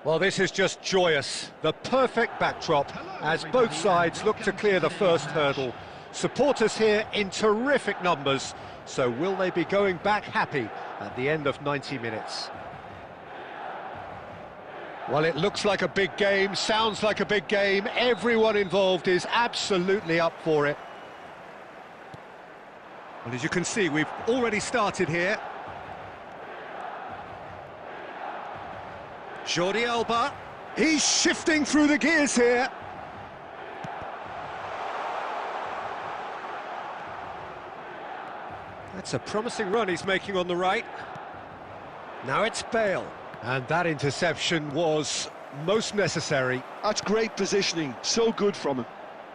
Well, this is just joyous. The perfect backdrop as both sides look to clear the first hurdle. Supporters here in terrific numbers. So will they be going back happy at the end of 90 minutes? Well, it looks like a big game, sounds like a big game. Everyone involved is absolutely up for it. Well, as you can see, we've already started here. Jordi Alba, he's shifting through the gears here. That's a promising run he's making on the right. Now it's Bale. And that interception was most necessary. That's great positioning, so good from him.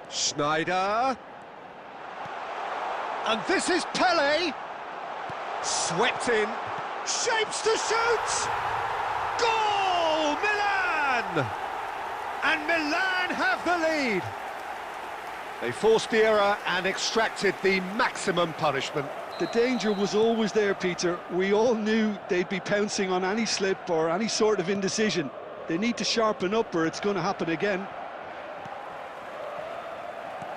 Schneider. And this is Pele. Swept in. Shapes to shoot! Goal! Milan! And Milan have the lead. They forced the error and extracted the maximum punishment. The danger was always there, Peter. We all knew they'd be pouncing on any slip or any sort of indecision. They need to sharpen up or it's going to happen again.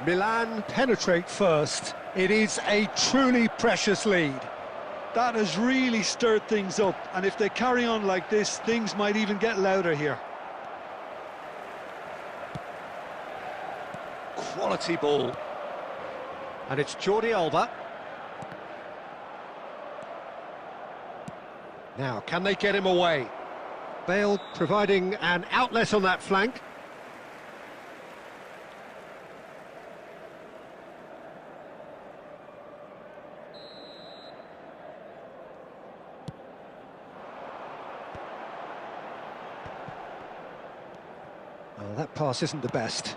Milan penetrate first. It is a truly precious lead. That has really stirred things up, and if they carry on like this, things might even get louder here. Quality ball. And it's Jordi Alba. Now, can they get him away? Bale providing an outlet on that flank. Well, that pass isn't the best.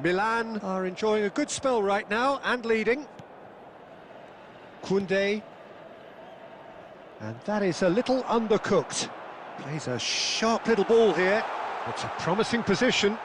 Milan are enjoying a good spell right now and leading. Koundé. And that is a little undercooked. Plays a sharp little ball here. It's a promising position.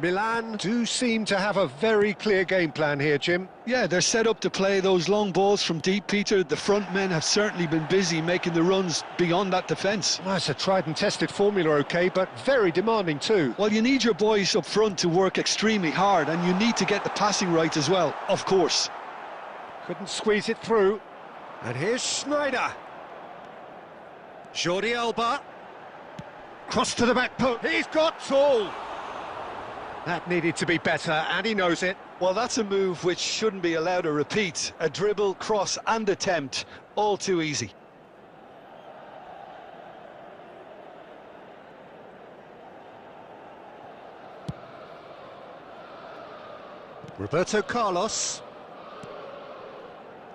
Milan do seem to have a very clear game plan here, Jim. Yeah, they're set up to play those long balls from deep, Peter. The front men have certainly been busy making the runs beyond that defence. Well, it's a tried and tested formula, OK, but very demanding too. Well, you need your boys up front to work extremely hard, and you need to get the passing right as well, of course. Couldn't squeeze it through. And here's Schneider. Jordi Alba. Cross to the back post. He's got tall. That needed to be better, and he knows it. Well, that's a move which shouldn't be allowed to repeat. A dribble, cross and attempt, all too easy. Roberto Carlos.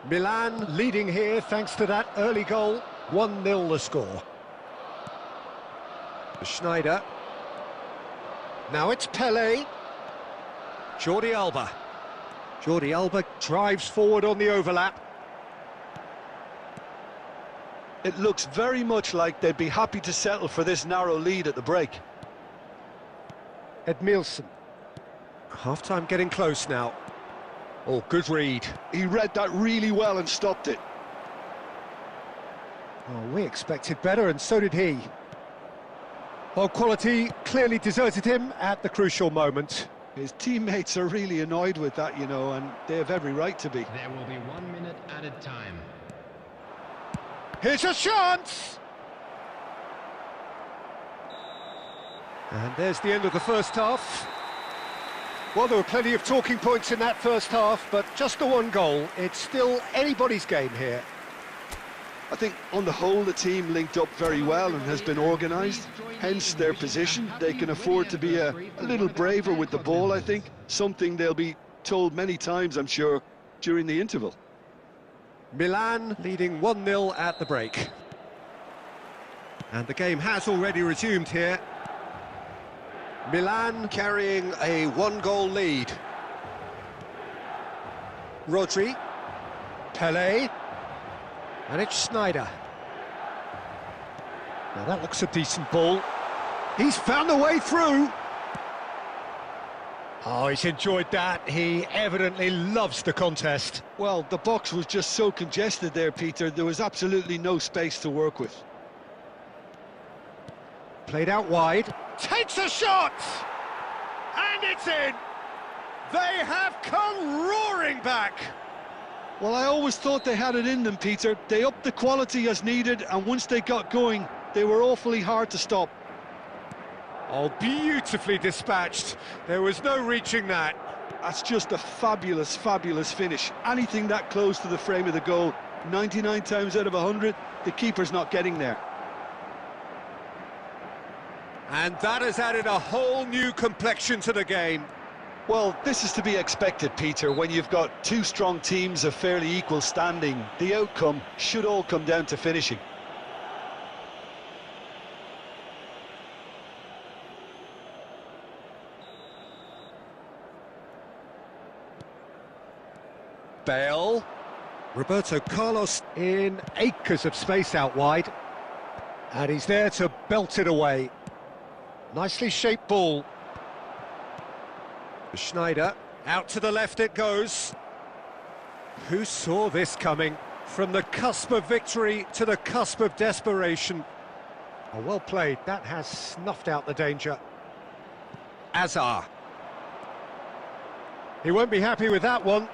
Milan leading here thanks to that early goal. 1-0 the score. Schneider. Now it's Pele. Jordi Alba. Jordi Alba drives forward on the overlap. It looks very much like they'd be happy to settle for this narrow lead at the break. Edmilson. Half-time getting close now. Oh, good read. He read that really well and stopped it. Oh, we expected better, and so did he. Well, quality clearly deserted him at the crucial moment. His teammates are really annoyed with that, you know, and they have every right to be. There will be 1 minute added time. Here's a chance! And there's the end of the first half. Well, there were plenty of talking points in that first half, but just the one goal. It's still anybody's game here. I think on the whole the team linked up very well and has been organised, hence their position. They can afford to be a little braver with the ball, I think, something they'll be told many times, I'm sure, during the interval. Milan leading 1-0 at the break. And the game has already resumed here. Milan carrying a one-goal lead. Rodri. Pele. And it's Schneider. Now that looks a decent ball. He's found a way through. Oh, he's enjoyed that. He evidently loves the contest. Well, the box was just so congested there, Peter. There was absolutely no space to work with. Played out wide. Takes a shot! And it's in! They have come roaring back! Well, I always thought they had it in them, Peter. They upped the quality as needed, and once they got going, they were awfully hard to stop. Oh, beautifully dispatched. There was no reaching that. That's just a fabulous, fabulous finish. Anything that close to the frame of the goal, 99 times out of 100, the keeper's not getting there. And that has added a whole new complexion to the game. Well, this is to be expected, Peter, when you've got two strong teams of fairly equal standing. The outcome should all come down to finishing. Bale. Roberto Carlos in acres of space out wide. And he's there to belt it away. Nicely shaped ball. Schneider, out to the left it goes. Who saw this coming? From the cusp of victory to the cusp of desperation. Oh, well played, that has snuffed out the danger. Azar. He won't be happy with that one.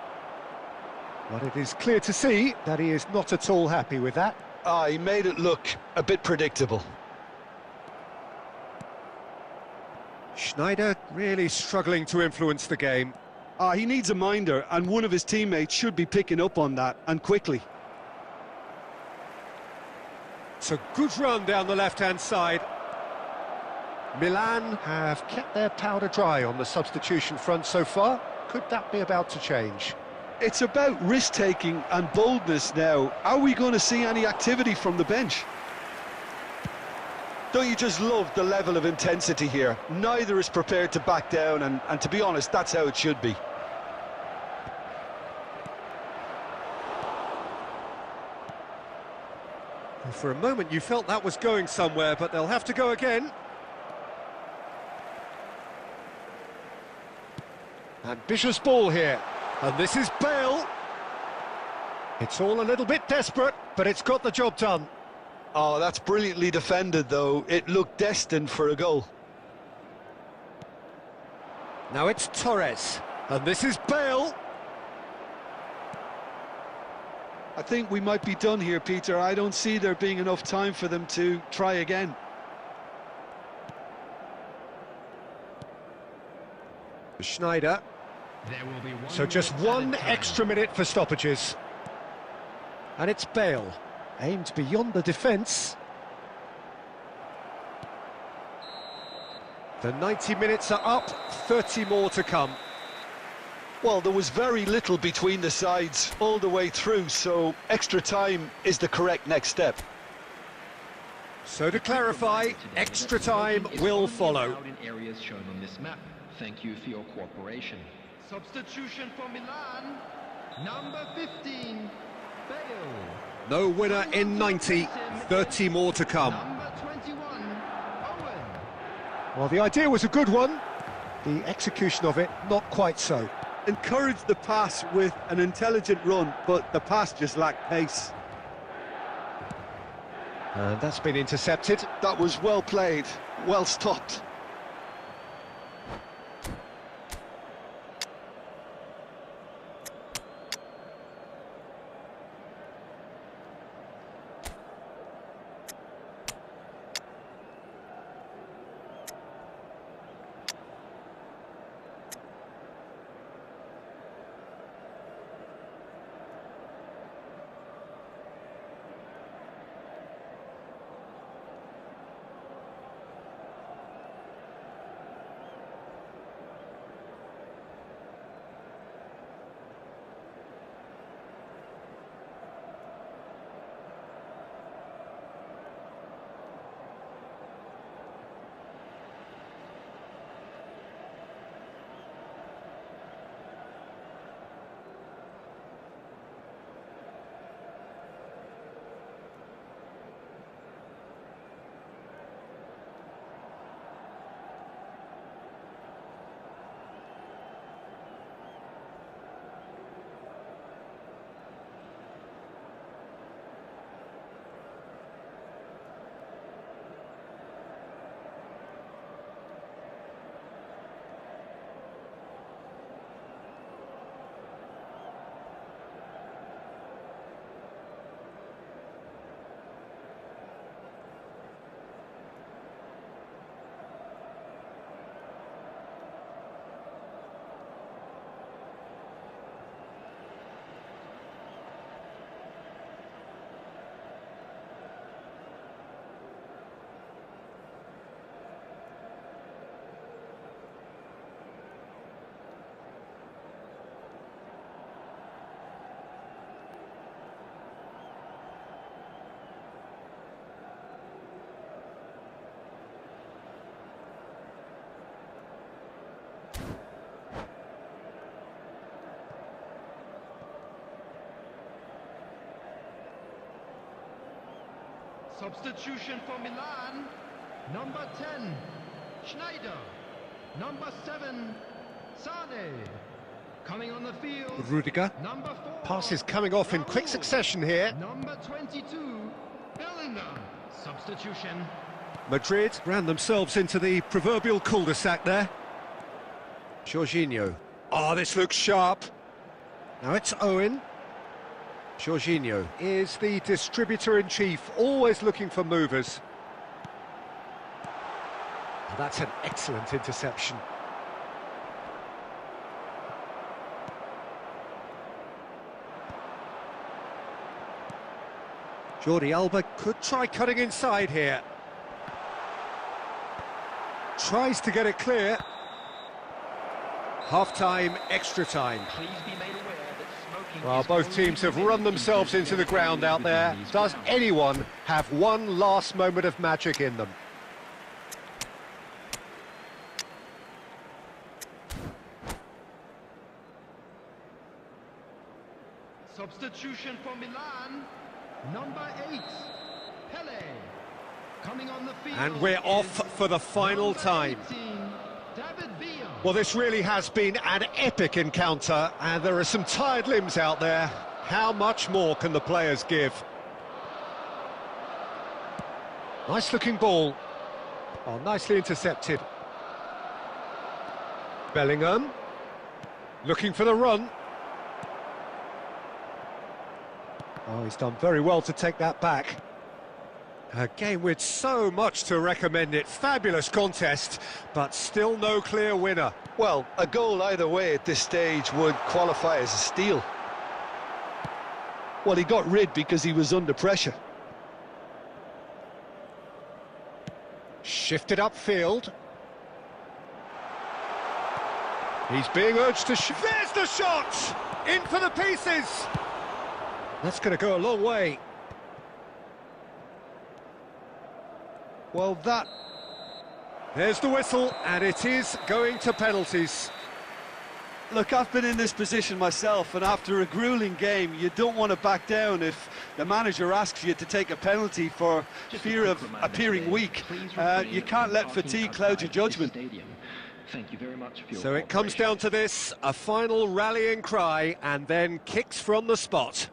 But it is clear to see that he is not at all happy with that. He made it look a bit predictable. Schneider really struggling to influence the game. He needs a minder, and one of his teammates should be picking up on that, and quickly. It's a good run down the left-hand side. Milan have kept their powder dry on the substitution front so far. Could that be about to change? It's about risk-taking and boldness now. Are we going to see any activity from the bench? Don't you just love the level of intensity here? Neither is prepared to back down, and to be honest, that's how it should be. For a moment you felt that was going somewhere, but they'll have to go again. Ambitious ball here, and this is Bale. It's all a little bit desperate, but it's got the job done. Oh, that's brilliantly defended, though. It looked destined for a goal. Now it's Torres, and this is Bale. I think we might be done here, Peter. I don't see there being enough time for them to try again. Schneider. There will be So just one extra minute for stoppages. And it's Bale, aimed beyond the defence. The 90 minutes are up, 30 more to come. Well, there was very little between the sides all the way through, so extra time is the correct next step. So to clarify, extra time will follow. In areas shown on this map. Thank you for your cooperation. Substitution for Milan. Number 15, Bale. No winner in 90, 30 more to come. Number 21, Owen. Well, the idea was a good one. The execution of it, not quite so. Encouraged the pass with an intelligent run, but the pass just lacked pace. And that's been intercepted. That was well played, well stopped. Substitution for Milan. Number 10, Schneider. Number 7, Sane. Coming on the field, Rudiger. Number 4, Passes coming off in quick succession here. Number 22, Bellingham. Substitution. Madrid ran themselves into the proverbial cul-de-sac there. Jorginho. Oh, this looks sharp. Now it's Owen. Jorginho is the distributor-in-chief, always looking for movers. Oh, that's an excellent interception. Jordi Alba could try cutting inside here. Tries to get it clear. Half-time, extra time. Please be made aware that smoking Well, is both only teams have run themselves into the ground out there. Does anyone have one last moment of magic in them? Substitution for Milan. Number 8, Pele. Coming on the field. And we're off is for the final number time. 18, David Villa. Well, this really has been an epic encounter, and there are some tired limbs out there. How much more can the players give? Nice-looking ball. Oh, nicely intercepted. Bellingham. Looking for the run. Oh, he's done very well to take that back. A game with so much to recommend it. Fabulous contest, but still no clear winner. Well, a goal either way at this stage would qualify as a steal. Well, he got rid because he was under pressure. Shifted upfield. He's being urged to shoot. There's the shot! In for the pieces! That's going to go a long way. Well, There's the whistle, and it is going to penalties. Look, I've been in this position myself, and after a grueling game, you don't want to back down if the manager asks you to take a penalty for fear of appearing weak. You can't let fatigue cloud your judgment. Thank you very much for your So it comes down to this, a final rallying cry, and then kicks from the spot.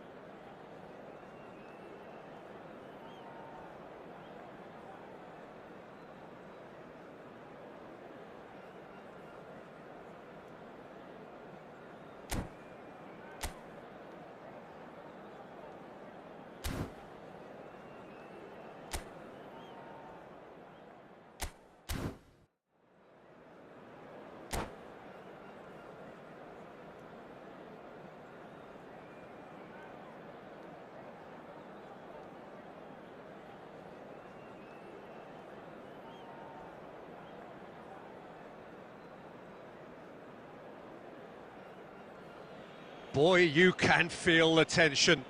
Boy, you can feel the tension.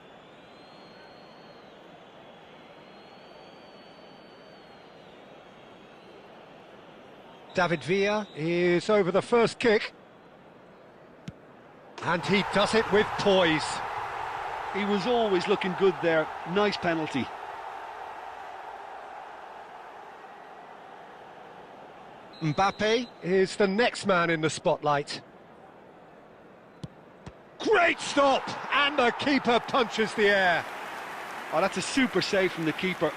David Villa is over the first kick. And he does it with poise. He was always looking good there. Nice penalty. Mbappe is the next man in the spotlight. Great stop! And the keeper punches the air. Oh, that's a super save from the keeper.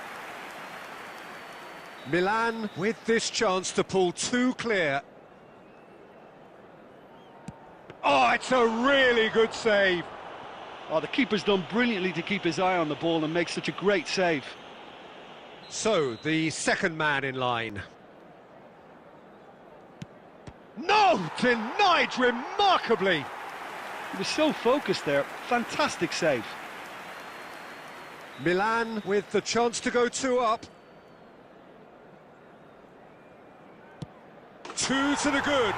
Milan with this chance to pull two clear. Oh, it's a really good save. Oh, the keeper's done brilliantly to keep his eye on the ball and make such a great save. So, the second man in line. No! Denied remarkably! He was so focused there. Fantastic save. Milan with the chance to go two up. Two to the good.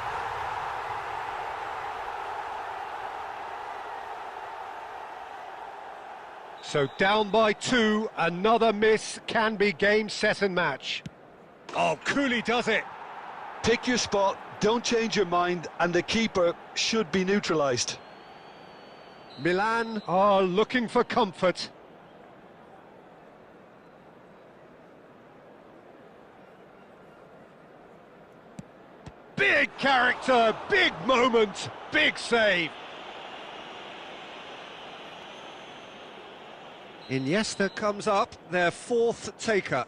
So down by two, another miss can be game, set and match. Oh, Cooley does it. Pick your spot, don't change your mind, and the keeper should be neutralised. Milan are looking for comfort. Big character, big moment, big save. Iniesta comes up, their fourth taker.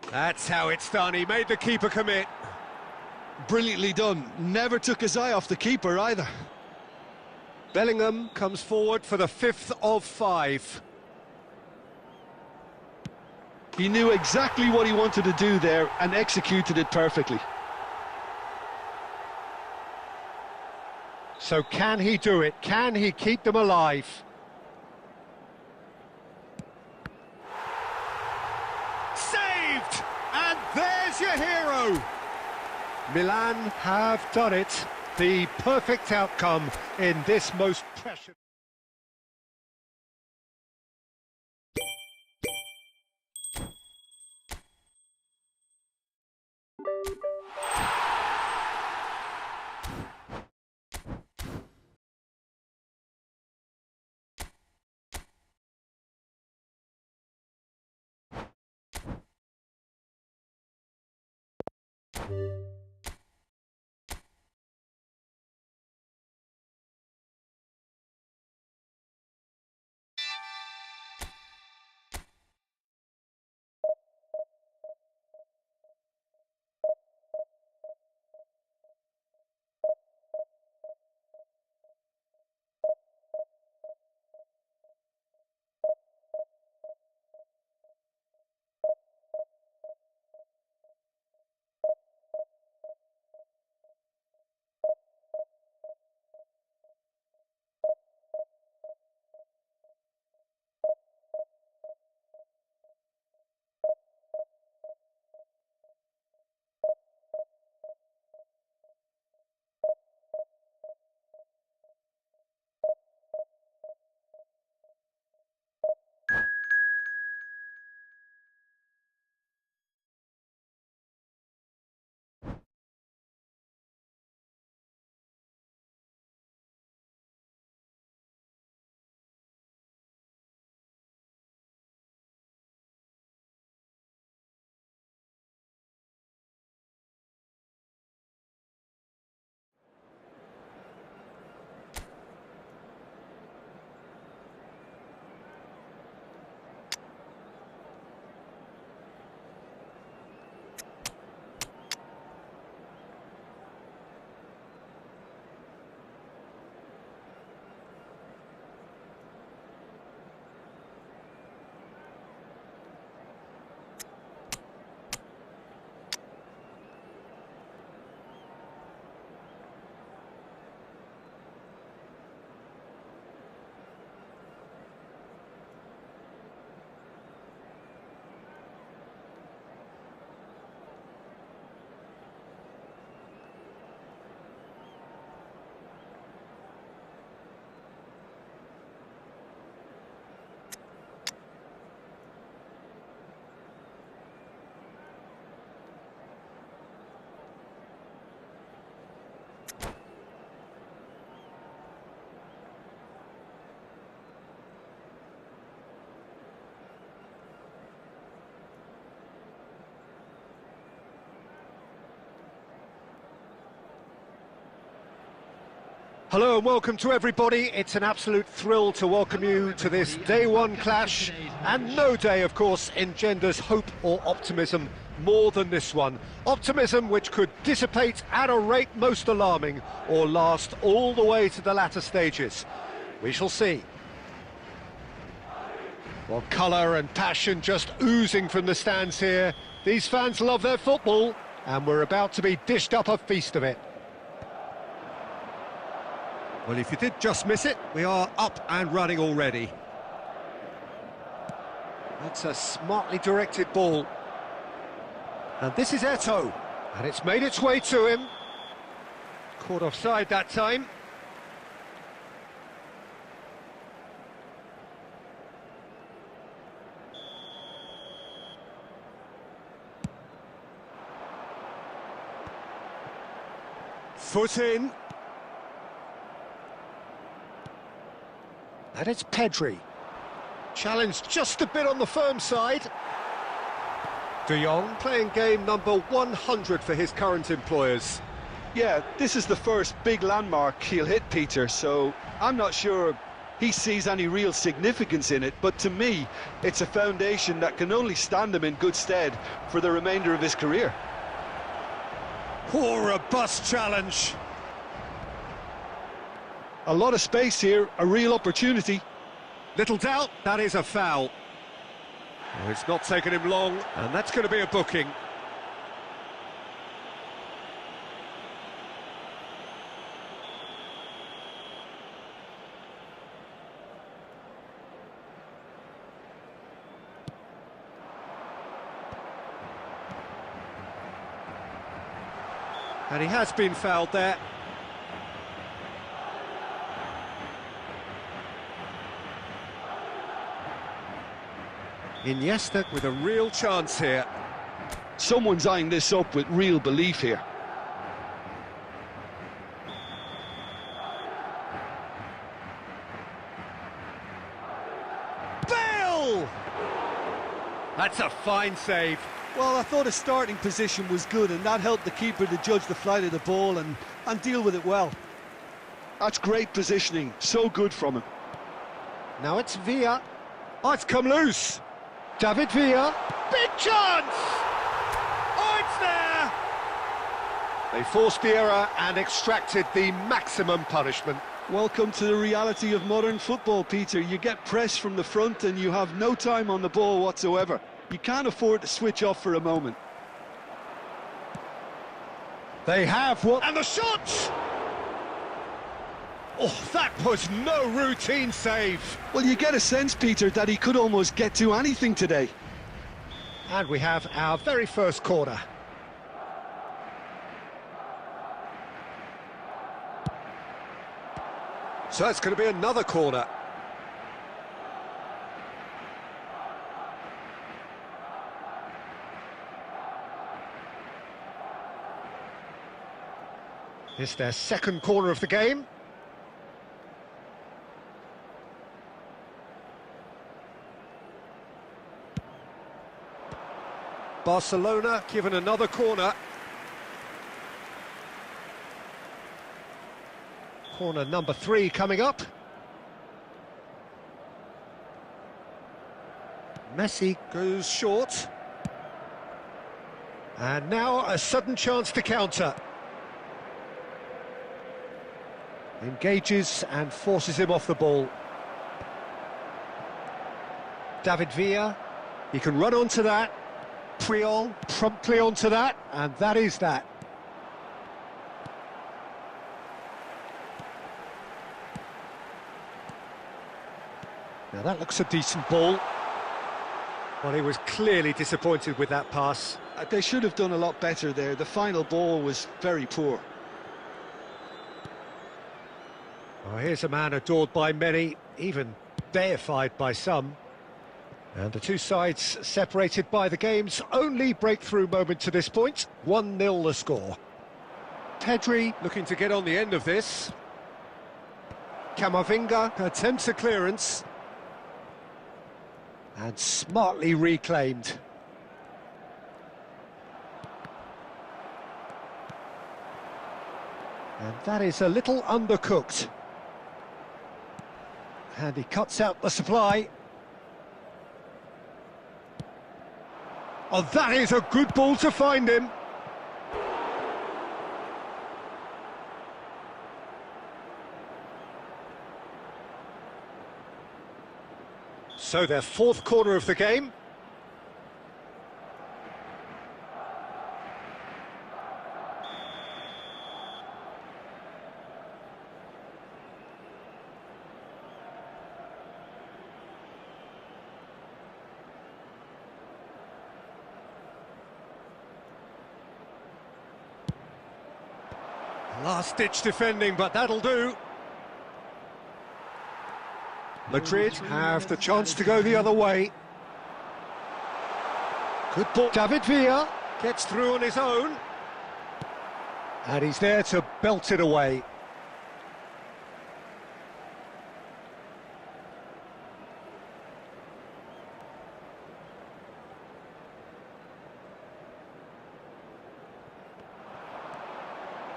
That's how it's done, he made the keeper commit. Brilliantly done. Never took his eye off the keeper either. Bellingham comes forward for the fifth of five. He knew exactly what he wanted to do there and executed it perfectly. So can he do it? Can he keep them alive? Saved! And there's your hero! Milan have done it. The perfect outcome in this most precious... Hello and welcome to everybody. It's an absolute thrill to welcome you to this day one clash, and no day, of course, engenders hope or optimism more than this one. Optimism which could dissipate at a rate most alarming or last all the way to the latter stages. We shall see. Well, colour and passion just oozing from the stands here. These fans love their football, and we're about to be dished up a feast of it. Well, if you did just miss it, we are up and running already. That's a smartly directed ball. And this is Eto'o, and it's made its way to him. Caught offside that time. Foot in. And it's Pedri. Challenged just a bit on the firm side. De Jong playing game number 100 for his current employers. Yeah, this is the first big landmark he'll hit, Peter, so I'm not sure he sees any real significance in it, but to me, it's a foundation that can only stand him in good stead for the remainder of his career. Poor robust challenge. A lot of space here, a real opportunity. Little doubt, that is a foul. Well, it's not taken him long, and that's going to be a booking. And he has been fouled there. Iniesta with a real chance here. Someone's eyeing this up with real belief here. Bale! That's a fine save. Well, I thought his starting position was good, and that helped the keeper to judge the flight of the ball and deal with it well. That's great positioning, so good from him. Now it's Villa. Oh, it's come loose. David Villa. Big chance! Oh, it's there! They forced the error and extracted the maximum punishment. Welcome to the reality of modern football, Peter. You get pressed from the front and you have no time on the ball whatsoever. You can't afford to switch off for a moment. They have what? And the shot! Oh, that was no routine save. Well, you get a sense, Peter, that he could almost get to anything today. And we have our very first corner. So it's going to be another corner. It's their second corner of the game. Barcelona given another corner. Corner number 3 coming up. Messi goes short. And now a sudden chance to counter. Engages and forces him off the ball. David Villa, he can run onto that. Puyol promptly onto that, and that is that. Now that looks a decent ball. Well, he was clearly disappointed with that pass. They should have done a lot better there. The final ball was very poor. Oh, here's a man adored by many, even deified by some. And the two sides separated by the game's only breakthrough moment to this point. 1-0 the score. Pedri looking to get on the end of this. Camavinga attempts a clearance. And smartly reclaimed. And that is a little undercooked. And he cuts out the supply. Oh, that is a good ball to find him. So their fourth corner of the game. Last-ditch defending, but that'll do. Madrid have the chance to go the other way. Good ball. David Villa gets through on his own. And he's there to belt it away.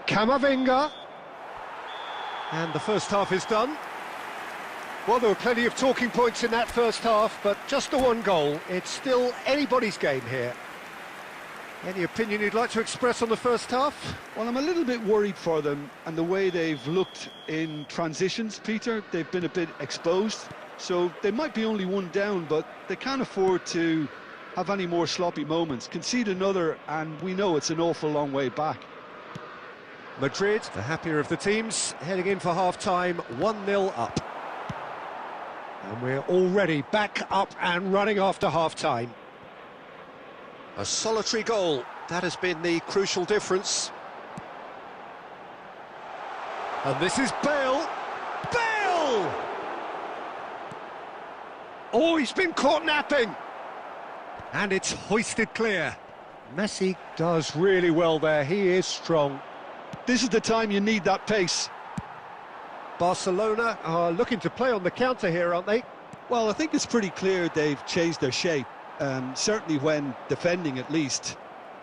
Camavinga. And the first half is done. Well, there were plenty of talking points in that first half, but just the one goal. It's still anybody's game here. Any opinion you'd like to express on the first half? Well, I'm a little bit worried for them and the way they've looked in transitions, Peter. They've been a bit exposed, so they might be only one down, but they can't afford to have any more sloppy moments. Concede another, and we know it's an awful long way back. Madrid, the happier of the teams, heading in for half-time, 1-0 up. And we're already back up and running after half-time. A solitary goal, that has been the crucial difference. And this is Bale. Bale! Oh, he's been caught napping. And it's hoisted clear. Messi does really well there, he is strong. This is the time you need that pace. Barcelona are looking to play on the counter here, aren't they? Well, I think it's pretty clear they've changed their shape. certainly when defending at least,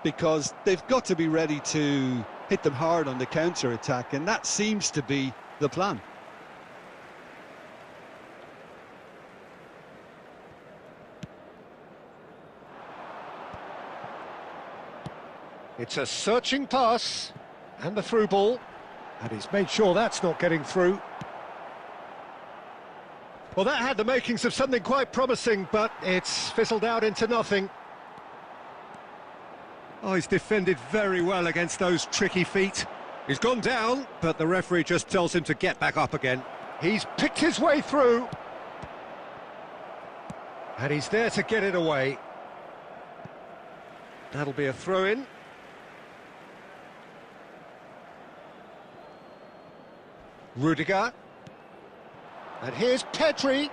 because they've got to be ready to hit them hard on the counter-attack, and that seems to be the plan. It's a searching pass, and the through ball, and he's made sure that's not getting through. Well, that had the makings of something quite promising, but it's fizzled out into nothing. Oh, he's defended very well against those tricky feet. He's gone down, but the referee just tells him to get back up again. He's picked his way through. And he's there to get it away. That'll be a throw-in. Rudiger. And here's Pedri.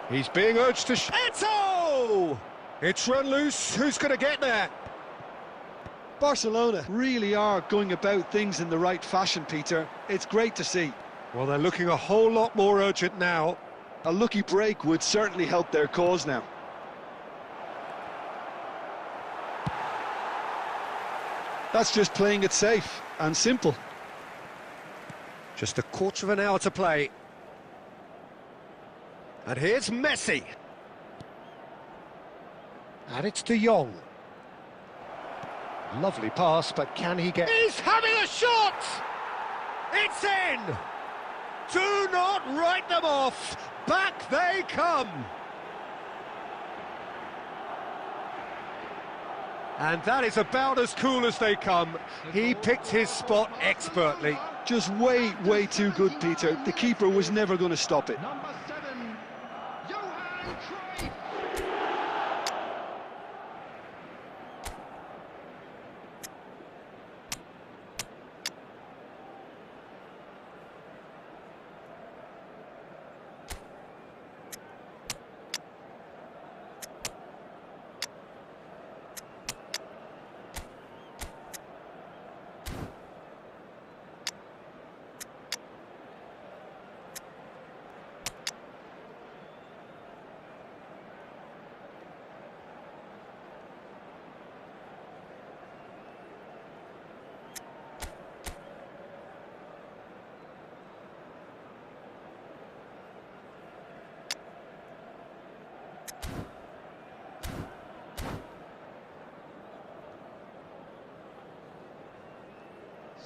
He's being urged to... Eto'o! It's run loose. Who's going to get there? Barcelona really are going about things in the right fashion, Peter. It's great to see. Well, they're looking a whole lot more urgent now. A lucky break would certainly help their cause now. That's just playing it safe and simple. Just a quarter of an hour to play. And here's Messi. And it's De Jong. Lovely pass, but can he get... He's having a shot! It's in! Do not write them off! Back they come! And that is about as cool as they come. He picked his spot expertly. Just way too good, Peter. The keeper was never going to stop it. Number 7, Johan Cruyff.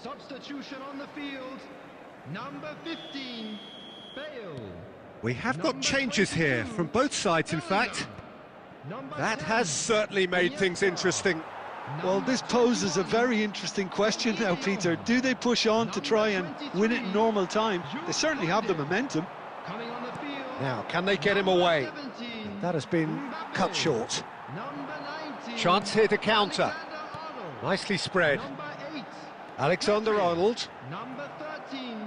Substitution on the field, number 15, Bale. We have got changes here, from both sides in fact. That has certainly made things interesting. Well, this poses a very interesting question now, Peter. Do they push on to try and win it in normal time? They certainly have the momentum. Now, can they get him away? That has been cut short. Chance here to counter. Nicely spread. Alexander-Arnold. Number 13,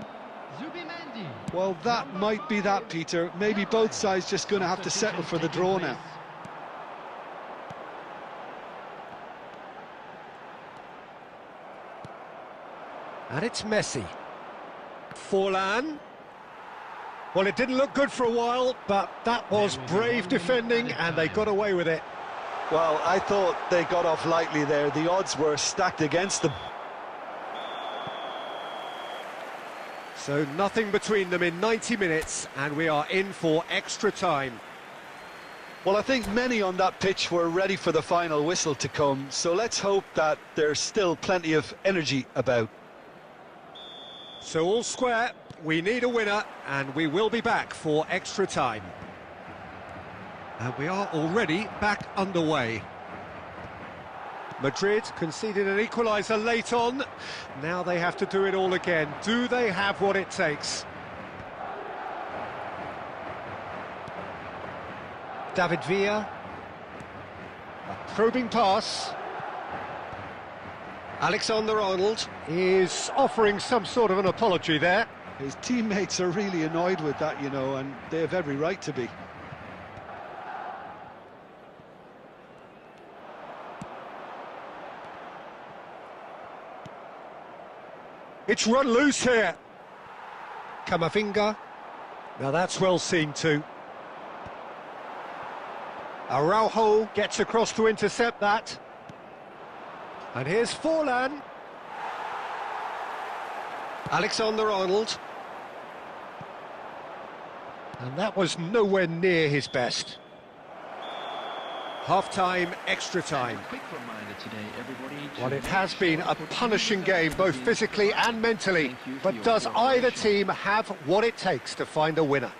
Zubimendi. Well, that might be that, Peter. Maybe both sides just going to have to settle for the draw now. And it's Messi. Forlan. Well, it didn't look good for a while, but that was brave defending, and they got away with it. Well, I thought they got off lightly there. The odds were stacked against them. So nothing between them in 90 minutes, and we are in for extra time. Well, I think many on that pitch were ready for the final whistle to come, so let's hope that there's still plenty of energy about. So all square, we need a winner, and we will be back for extra time. And we are already back underway. Madrid conceded an equaliser late on. Now they have to do it all again. Do they have what it takes? David Villa. A probing pass. Alexander-Arnold is offering some sort of an apology there. His teammates are really annoyed with that, you know, and they have every right to be. It's run loose here. Camavinga. Now that's well seen too. Araujo gets across to intercept that. And here's Forlan. Alexander-Arnold. And that was nowhere near his best. Half-time, extra time. Quick reminder today, everybody. Well, it has been a punishing game, both physically and mentally. But does either team have what it takes to find a winner?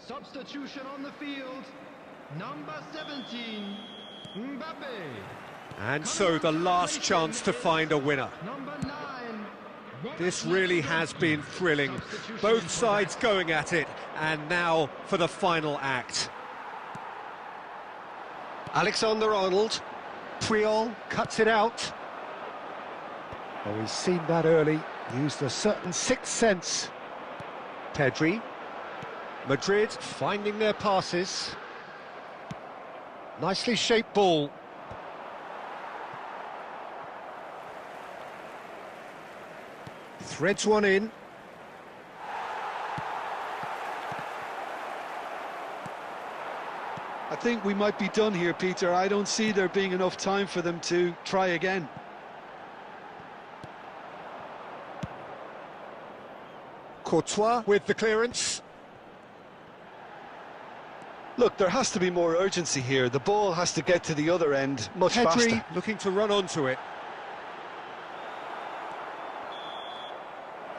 Substitution on the field, number 17, Mbappe. And so the last chance to find a winner. Number 9. This really has been thrilling. Both sides going at it, and now for the final act. Alexander-Arnold. Puyol cuts it out. Oh, he's seen that early. Used a certain sixth sense. Pedri. Madrid finding their passes. Nicely shaped ball. Threads one in. I think we might be done here, Peter. I don't see there being enough time for them to try again. Courtois with the clearance. Look, there has to be more urgency here. The ball has to get to the other end much Pedri faster. looking to run onto it.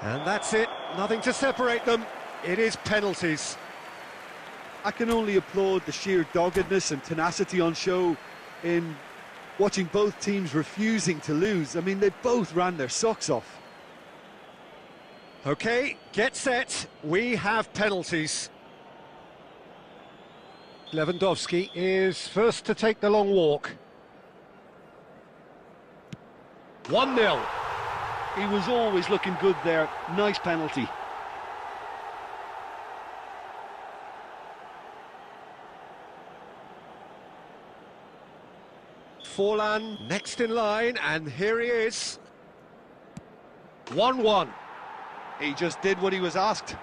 And that's it. Nothing to separate them. It is penalties. I can only applaud the sheer doggedness and tenacity on show in watching both teams refusing to lose. I mean, they both ran their socks off. Okay, get set. We have penalties. Lewandowski is first to take the long walk. 1-0. He was always looking good there. Nice penalty. Forlan next in line, and here he is. 1-1. He just did what he was asked.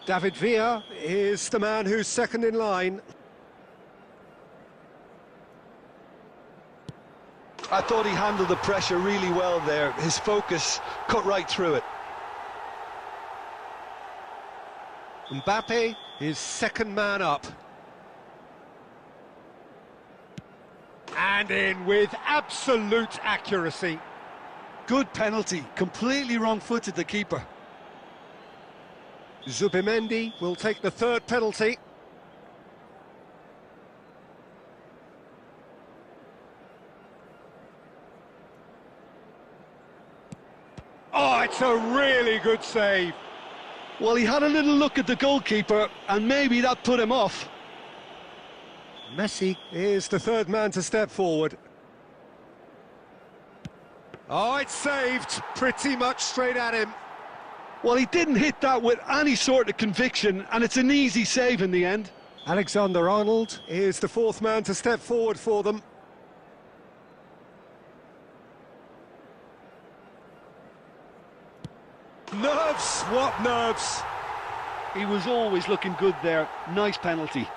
David Villa is the man who's second in line. I thought he handled the pressure really well there. His focus cut right through it. Mbappe is second man up. And in with absolute accuracy. Good penalty. Completely wrong-footed, the keeper. Zubimendi will take the third penalty. Oh, it's a really good save. Well, he had a little look at the goalkeeper, and maybe that put him off. Messi is the third man to step forward. Oh, it's saved. Pretty much straight at him. Well, he didn't hit that with any sort of conviction, and it's an easy save in the end. Alexander-Arnold is the fourth man to step forward for them. Nerves, what nerves? He was always looking good there. Nice penalty.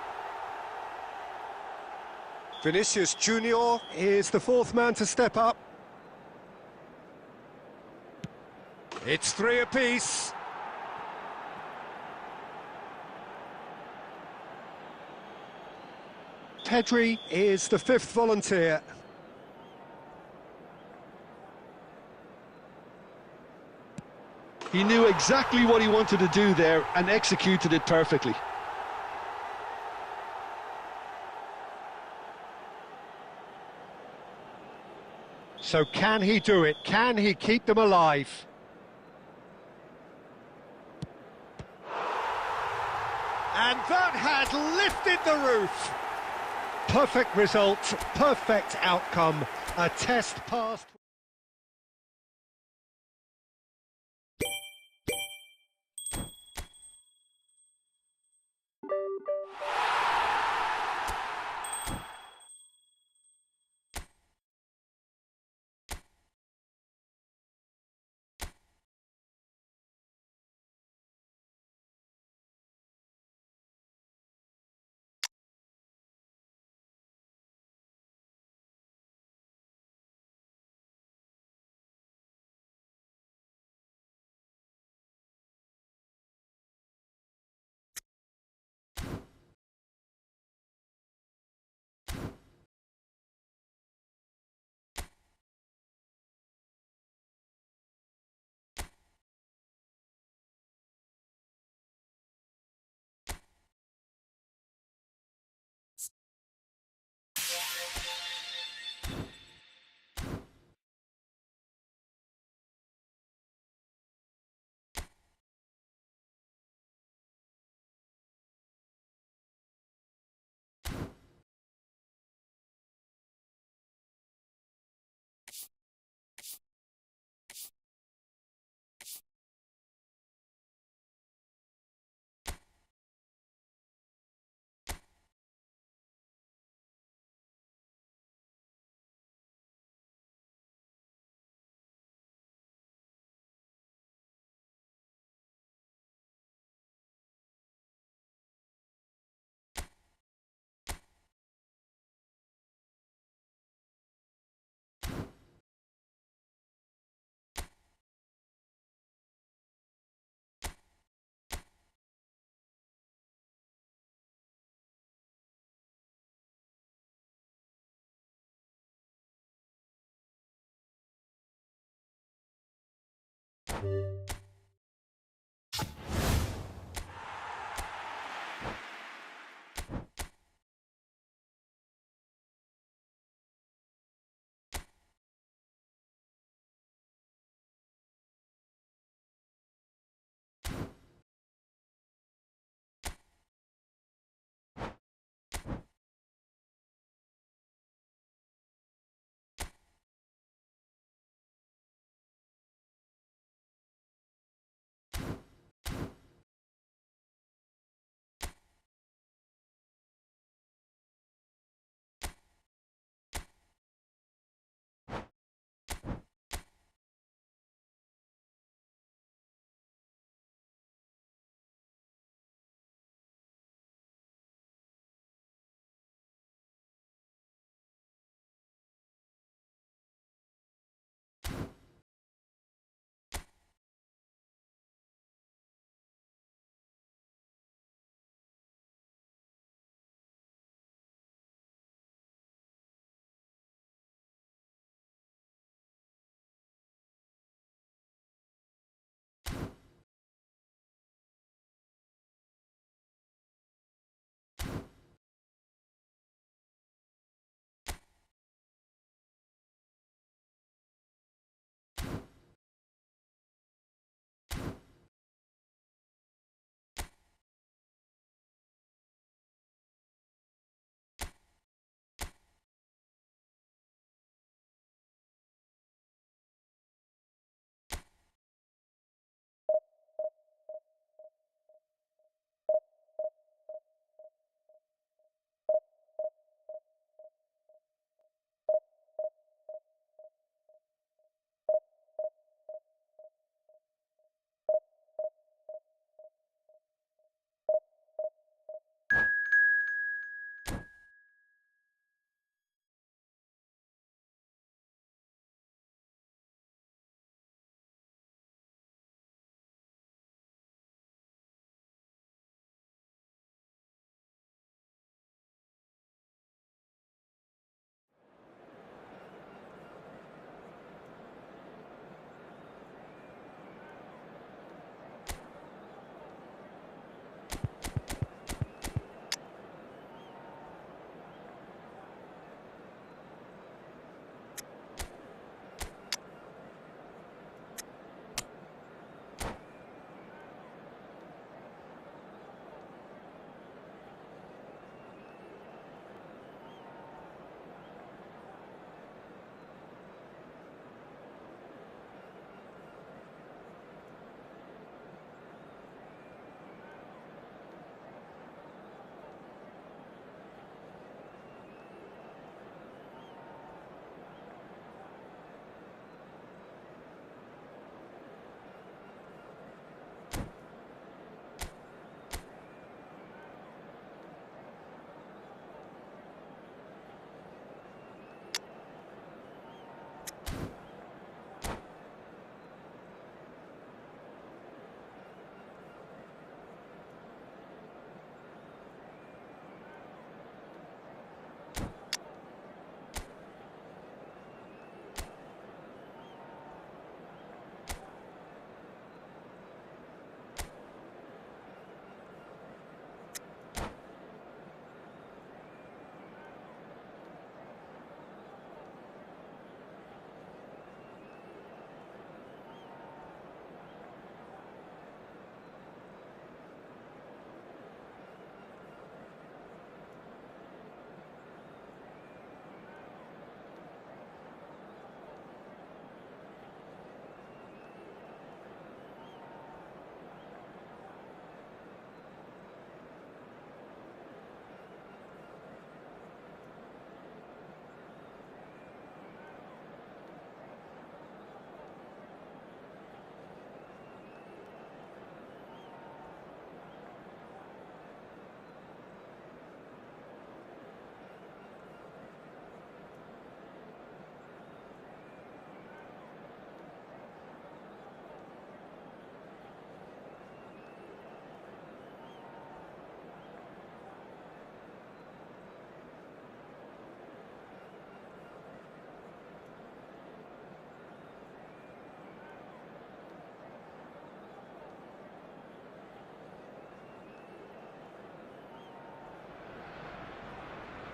Vinicius Junior is the fourth man to step up. It's 3 apiece. Pedri is the fifth volunteer. He knew exactly what he wanted to do there and executed it perfectly. So can he do it? Can he keep them alive? And that has lifted the roof. Perfect result, perfect outcome. A test pass.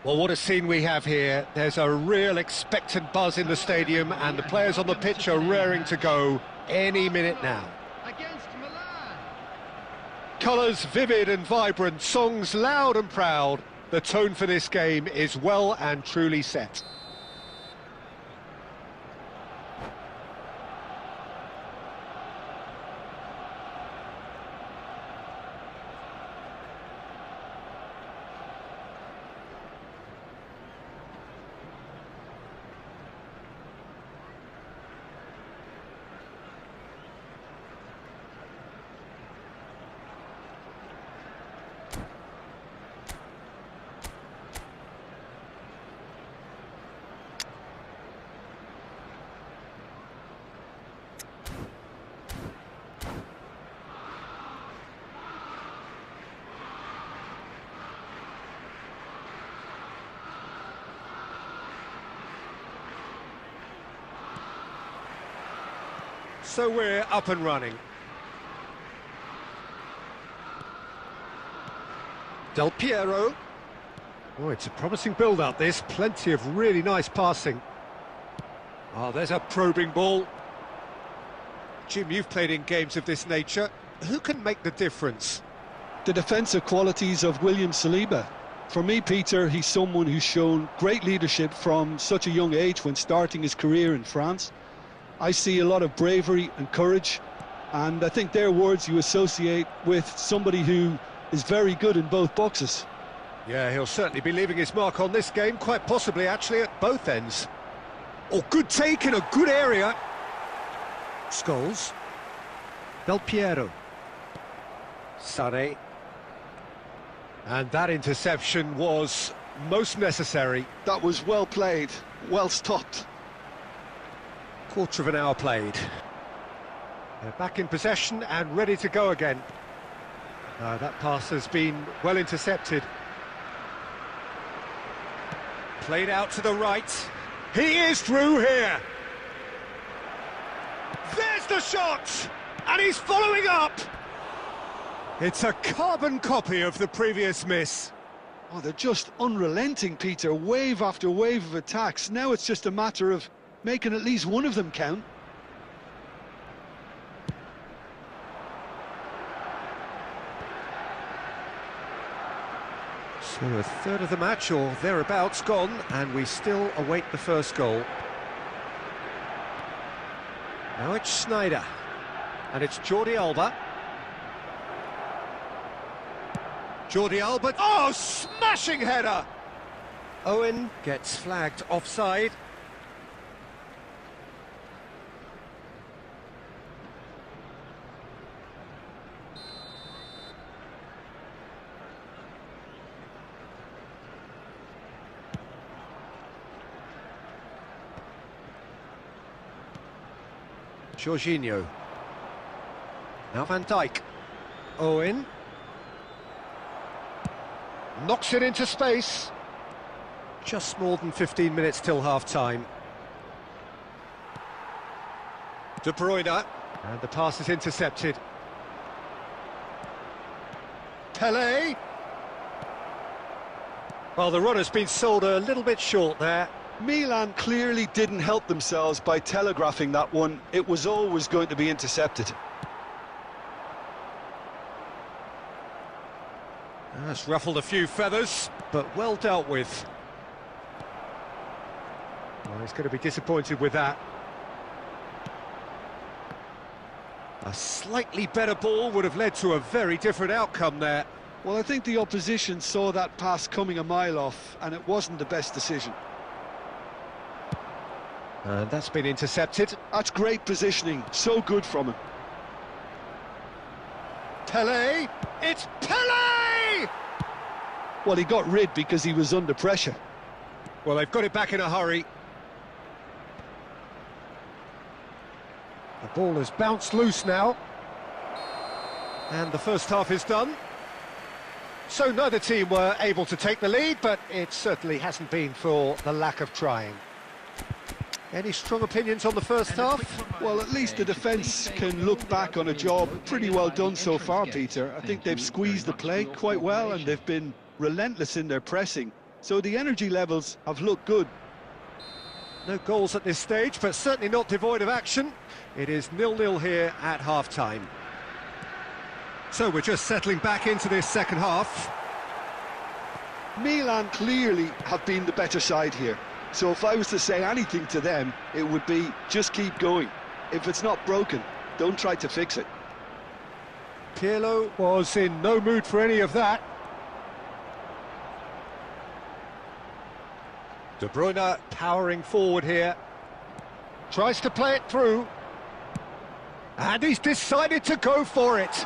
Well, what a scene we have here. There's a real expectant buzz in the stadium, and the players on the pitch are raring to go any minute now. Against Milan. Colours vivid and vibrant, songs loud and proud. The tone for this game is well and truly set. So we're up and running. Del Piero. Oh, it's a promising build-up, this. Plenty of really nice passing. Oh, there's a probing ball. Jim, you've played in games of this nature. Who can make the difference? The defensive qualities of William Saliba. For me, Peter, he's someone who's shown great leadership from such a young age when starting his career in France. I see a lot of bravery and courage, and I think they're words you associate with somebody who is very good in both boxes. Yeah, he'll certainly be leaving his mark on this game, quite possibly actually at both ends. Oh, good take in a good area. Scholes. Del Piero. Sarri. And that interception was most necessary. That was well played, well stopped. Quarter of an hour played. They're back in possession and ready to go again. That pass has been well intercepted. Played out to the right. He is through here. There's the shot! And he's following up! It's a carbon copy of the previous miss. Oh, they're just unrelenting, Peter. Wave after wave of attacks. Now it's just a matter of making at least one of them count. So a third of the match or thereabouts gone, and we still await the first goal. Now it's Sneijder, and it's Jordi Alba. Jordi Alba, oh, smashing header! Owen gets flagged offside. Jorginho. Now Van Dijk. Owen. Knocks it into space. Just more than 15 minutes till half-time. De Bruyne. And the pass is intercepted. Pelé. Well, the run has been sold a little bit short there. Milan clearly didn't help themselves by telegraphing that one. It was always going to be intercepted. That's ruffled a few feathers, but well dealt with. Well, he's going to be disappointed with that. A slightly better ball would have led to a very different outcome there. Well, I think the opposition saw that pass coming a mile off, and it wasn't the best decision. And that's been intercepted. That's great positioning, so good from him. Pelé, it's Pelé! Well, he got rid because he was under pressure. Well, they've got it back in a hurry. The ball has bounced loose now. And the first half is done. So neither team were able to take the lead, but it certainly hasn't been for the lack of trying. Any strong opinions on the first half? Well, at least the defence can look back on a job pretty well done so far, Peter. I think they've squeezed the play quite well, and they've been relentless in their pressing. so the energy levels have looked good. No goals at this stage, but certainly not devoid of action. It is 0-0 here at half-time. So we're just settling back into this second half. Milan clearly have been the better side here, so if I was to say anything to them, it would be just keep going. If it's not broken, don't try to fix it. Pirlo was in no mood for any of that. De Bruyne powering forward here. Tries to play it through. And he's decided to go for it.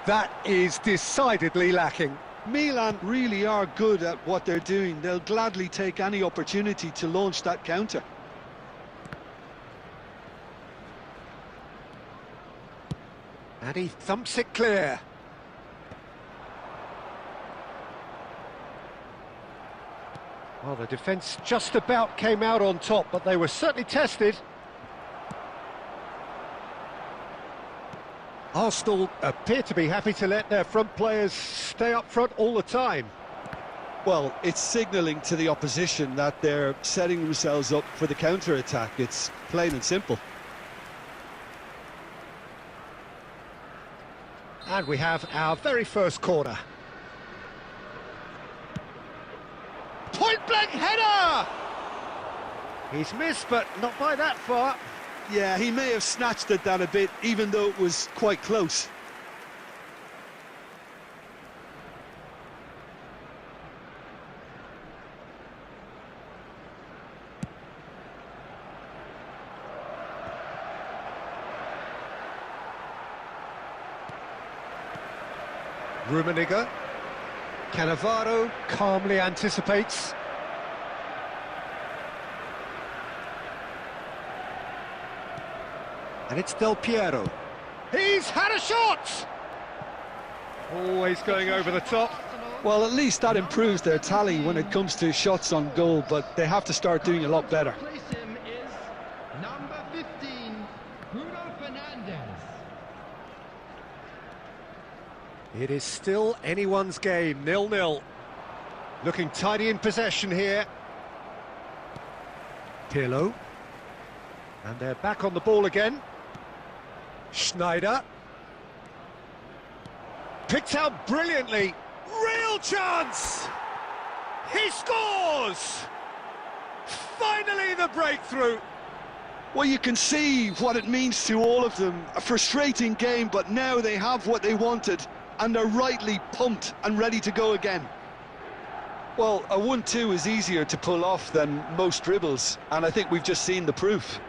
That is decidedly lacking. Milan really are good at what they're doing. They'll gladly take any opportunity to launch that counter. And he thumps it clear. Well, the defence just about came out on top, but they were certainly tested. Arsenal appear to be happy to let their front players stay up front all the time. Well, it's signalling to the opposition that they're setting themselves up for the counter-attack. It's plain and simple. And we have our very first corner. Point-blank header! He's missed, but not by that far. Yeah, he may have snatched at that a bit, even though it was quite close. Rummenigge. Cannavaro calmly anticipates. And it's Del Piero. He's had a shot! Always going over the top. Well, at least that improves their tally when it comes to shots on goal, but they have to start doing a lot better. Replace him is number 15, Bruno Fernandes. It is still anyone's game, 0-0. Looking tidy in possession here. Pirlo. And they're back on the ball again. Schneider. Picked out brilliantly. Real chance! He scores! Finally the breakthrough. Well, you can see what it means to all of them. A frustrating game, but now they have what they wanted, and they're rightly pumped and ready to go again. Well, a 1-2 is easier to pull off than most dribbles, and I think we've just seen the proof.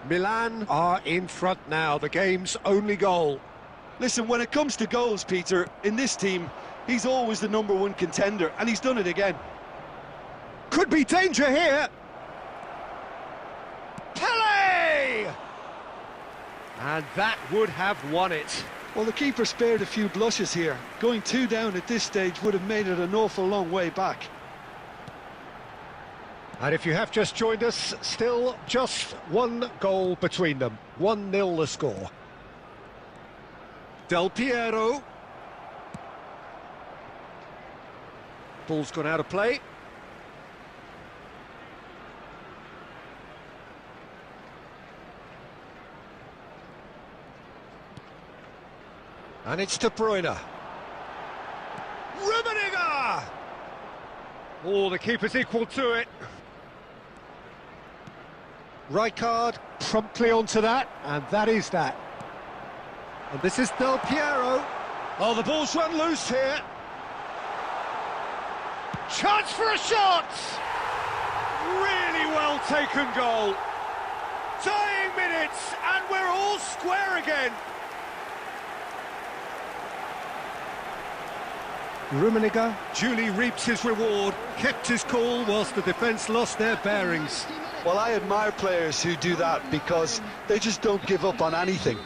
Milan are in front now, the game's only goal. Listen, when it comes to goals, Peter, in this team, he's always the #1 contender, and he's done it again. Could be danger here. Pele! And that would have won it. Well, the keeper spared a few blushes here. Going 2 down at this stage would have made it an awful long way back. And if you have just joined us, still just 1 goal between them. 1-0 the score. Del Piero. Ball's gone out of play. And it's De Bruyne. Rummenigge! Oh, the keeper's equal to it. Rijkaard promptly onto that, and that is that. And this is Del Piero. Oh, the ball's run loose here. Chance for a shot! Really well taken goal. Dying minutes, and we're all square again. Rummenigge duly reaps his reward, kept his cool whilst the defence lost their bearings. Well, I admire players who do that because they just don't give up on anything.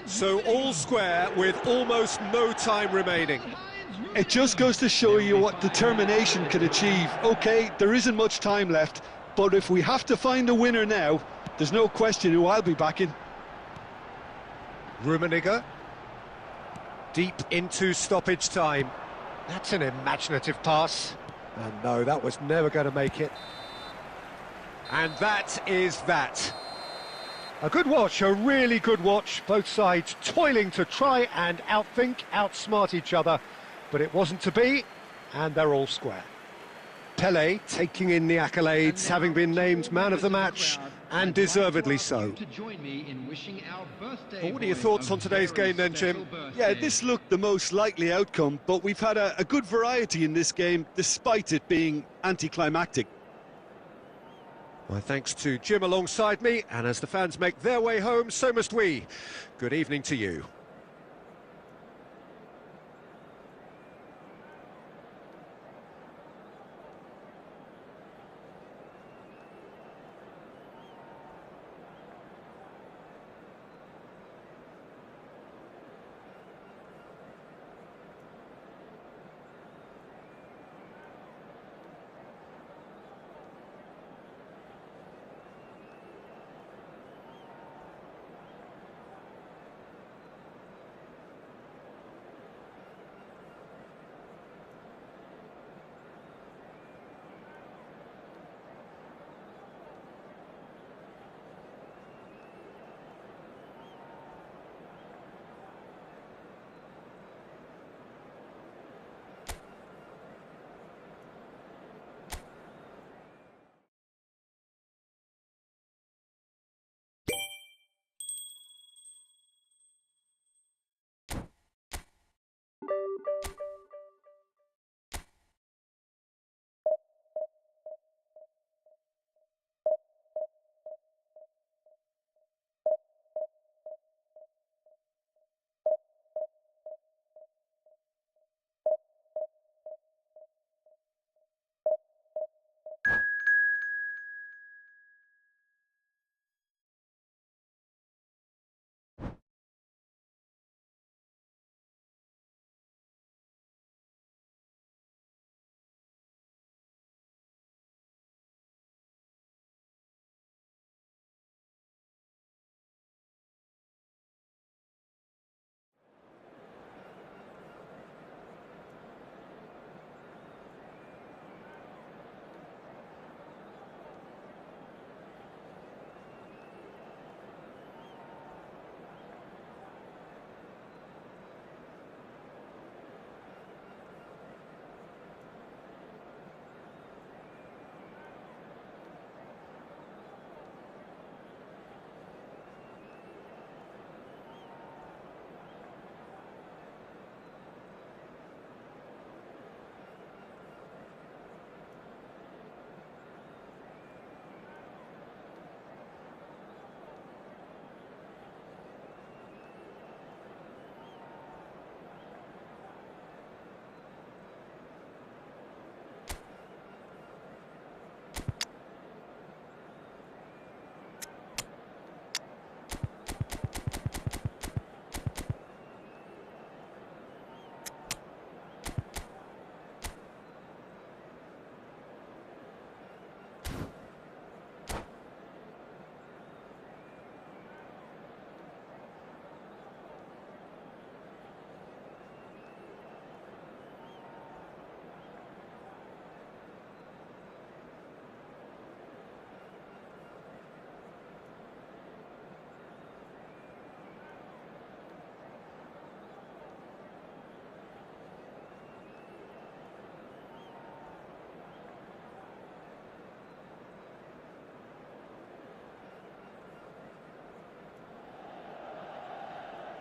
So all square with almost no time remaining. It just goes to show you what determination can achieve. OK, there isn't much time left, but if we have to find a winner now, there's no question who I'll be backing. Rummenigge. Deep into stoppage time. That's an imaginative pass. And no, that was never going to make it. And that is that. A good watch, a really good watch. Both sides toiling to try and outthink, outsmart each other. But it wasn't to be, and they're all square. Pele taking in the accolades, having been named man of the match, and deservedly so. Well, what are your thoughts on today's game then, Jim? Yeah, this looked the most likely outcome, but we've had a good variety in this game, despite it being anticlimactic. My thanks to Jim alongside me, and as the fans make their way home, so must we. Good evening to you.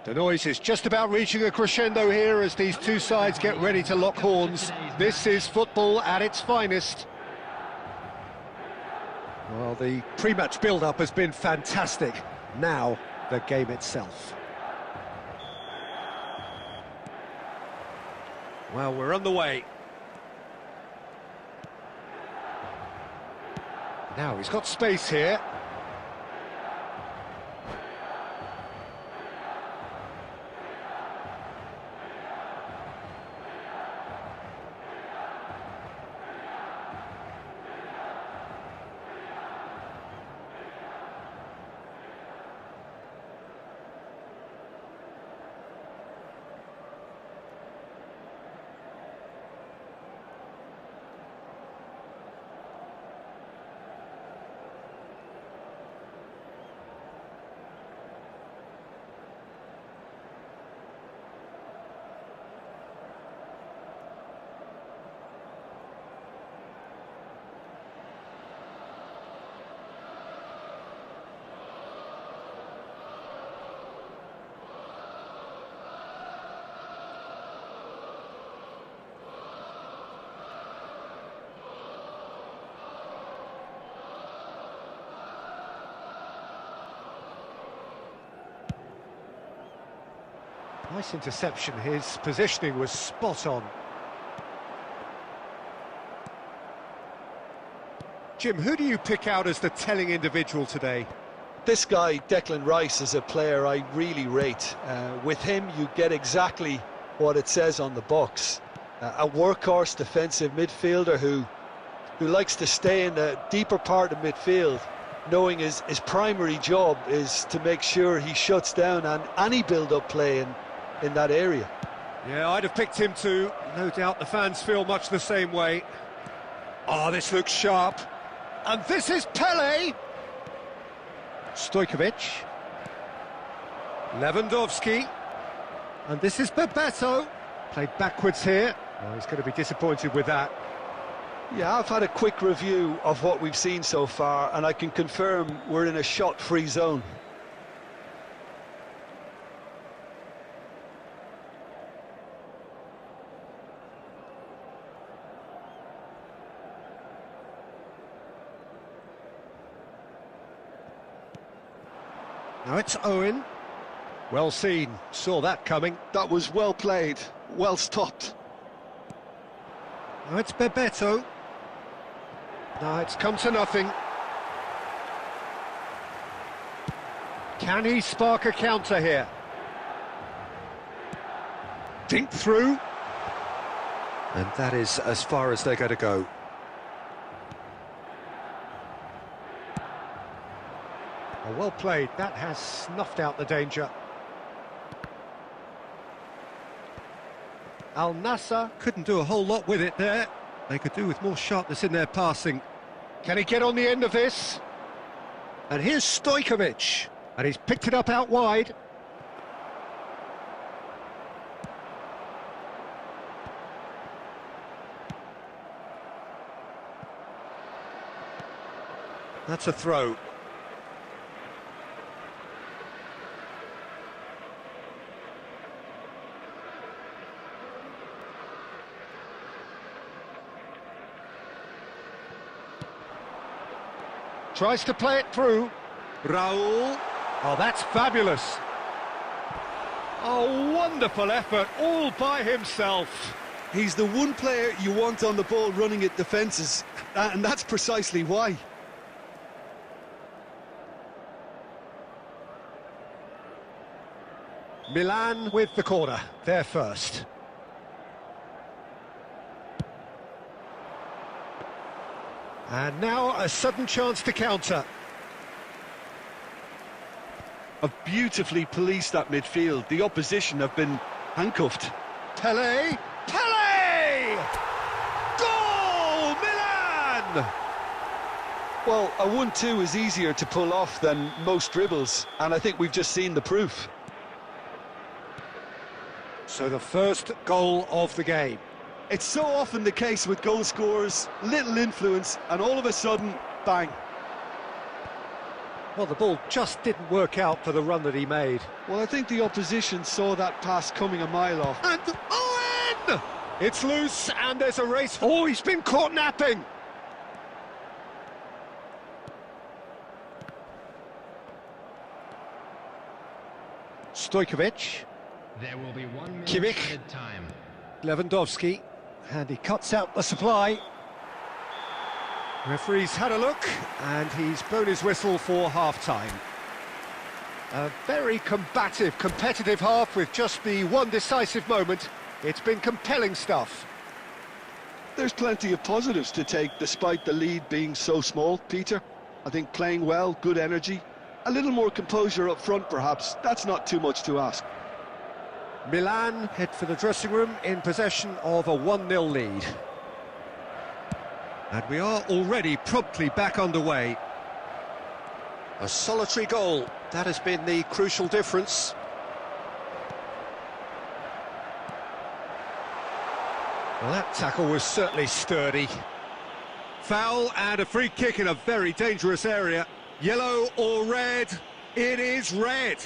The noise is just about reaching a crescendo here as these two sides get ready to lock horns. This is football at its finest. Well, the pre-match build-up has been fantastic. Now, the game itself. Well, we're on the way. Now, he's got space here. Nice interception, his positioning was spot on. Jim, who do you pick out as the telling individual today? This guy, Declan Rice, is a player I really rate. With him, you get exactly what it says on the box. A workhorse defensive midfielder who likes to stay in the deeper part of midfield, knowing his primary job is to make sure he shuts down any build-up play in that area. Yeah, I'd have picked him too. No doubt the fans feel much the same way. Oh, this looks sharp. And this is Pele. Stojkovic. Lewandowski. And this is Bebeto. Played backwards here. Oh, he's going to be disappointed with that. Yeah, I've had a quick review of what we've seen so far, and I can confirm we're in a shot-free zone. Now it's Owen. Well seen, saw that coming. That was well played, well stopped. Now it's Bebeto. Now it's come to nothing. Can he spark a counter here? Dink through. And that is as far as they're going to go. Oh, well played, that has snuffed out the danger. Al Nassr couldn't do a whole lot with it there. They could do with more sharpness in their passing. Can he get on the end of this? And here's Stojkovic, and he's picked it up out wide. That's a throw. Tries to play it through. Raul. Oh, that's fabulous. Oh, wonderful effort, all by himself. He's the one player you want on the ball running at defences, and that's precisely why. Milan with the corner, they're first. And now a sudden chance to counter. Have beautifully policed that midfield. The opposition have been handcuffed. Pele! Pele! Goal! Milan! Well, a 1-2 is easier to pull off than most dribbles, and I think we've just seen the proof. So the first goal of the game. It's so often the case with goal scorers, little influence, and all of a sudden, bang. Well, the ball just didn't work out for the run that he made. Well, I think the opposition saw that pass coming a mile off. And Owen! It's loose, and there's a race. Oh, he's been caught napping. Stojkovic. There will be 1 minute Kimmich. added time. Lewandowski. And he cuts out the supply. Referee's had a look, and he's blown his whistle for half-time. A very combative, competitive half with just the one decisive moment. It's been compelling stuff. There's plenty of positives to take despite the lead being so small, Peter. I think playing well, good energy, a little more composure up front perhaps. That's not too much to ask. Milan head for the dressing room in possession of a 1-0 lead. And we are already promptly back underway. A solitary goal, that has been the crucial difference. Well, that tackle was certainly sturdy. Foul and a free kick in a very dangerous area. Yellow or red? It is red.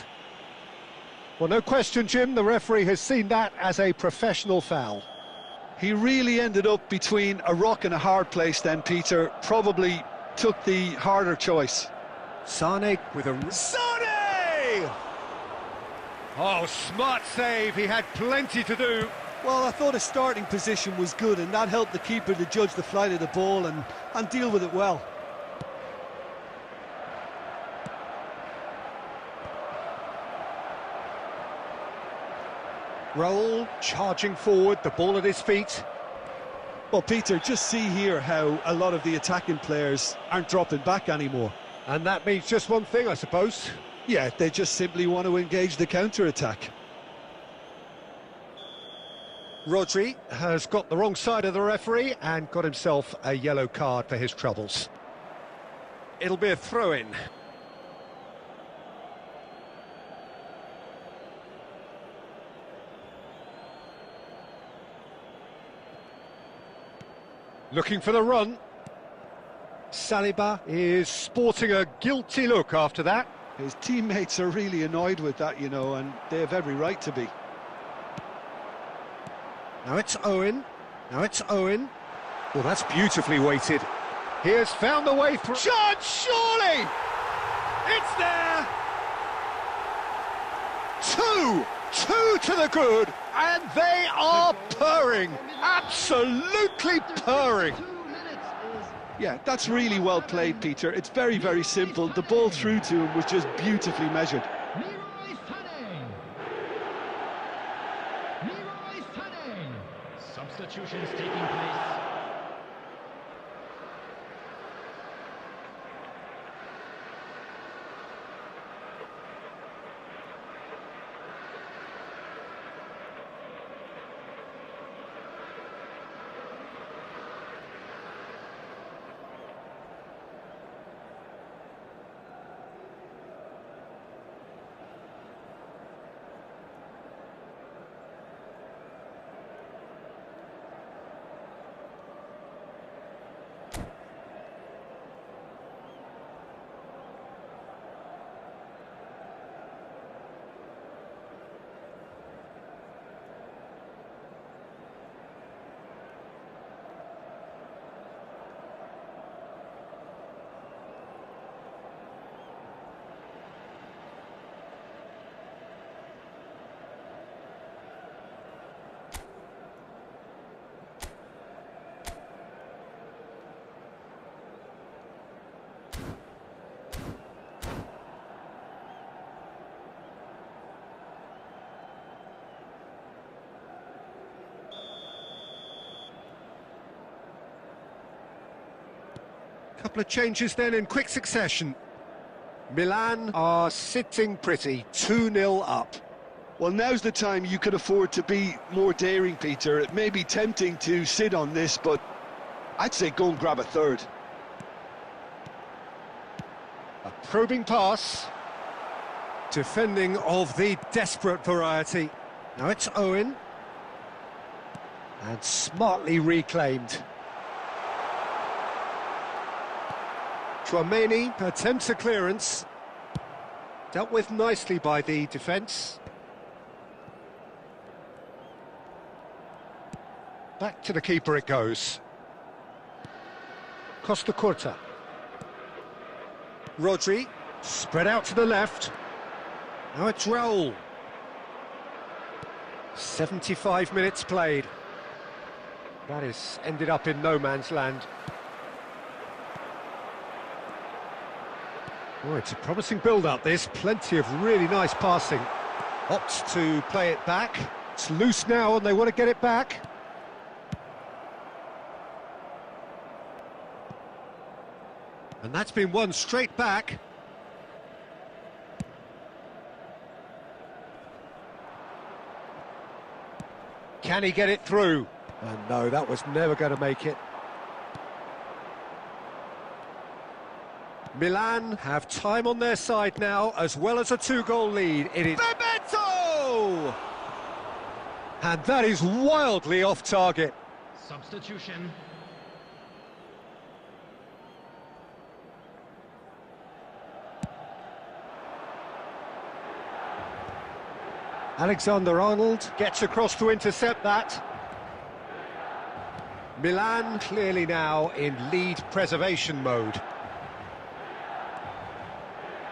Well, no question, Jim, the referee has seen that as a professional foul. He really ended up between a rock and a hard place then, Peter. Probably took the harder choice. Sane with a... Sane! Oh, smart save, he had plenty to do. Well, I thought his starting position was good, and that helped the keeper to judge the flight of the ball and deal with it well. Raul charging forward, the ball at his feet. Well, Peter, just see here how a lot of the attacking players aren't dropping back anymore. And that means just one thing, I suppose. Yeah, they just simply want to engage the counter-attack. Rodri has got the wrong side of the referee and got himself a yellow card for his troubles. It'll be a throw-in. Looking for the run. Saliba is sporting a guilty look after that. His teammates are really annoyed with that, you know, and they have every right to be. Now it's Owen. Now it's Owen. Well, that's beautifully weighted. He has found the way through. Chance, surely! It's there! Two to the good, and they are purring. Absolutely purring. Yeah, that's really well played, Peter. It's very, very simple. The ball through to him was just beautifully measured. Substitutions taking place. Couple of changes then in quick succession. Milan are sitting pretty, 2-0 up. Well, now's the time you could afford to be more daring, Peter. It may be tempting to sit on this, but I'd say go and grab a third. A probing pass. Defending of the desperate variety. Now it's Owen. And smartly reclaimed. Chouameni attempts a clearance. Dealt with nicely by the defence. Back to the keeper it goes. Costa Curta. Rodri, spread out to the left. Now it's Raul. 75 minutes played. That is ended up in no man's land. Oh, it's a promising build-up, this. Plenty of really nice passing. Opts to play it back. It's loose now and they want to get it back. And that's been won straight back. Can he get it through? And no, that was never going to make it. Milan have time on their side now, as well as a 2-goal lead. It is Bebeto! And that is wildly off target. Substitution. Alexander-Arnold gets across to intercept that. Milan clearly now in lead preservation mode.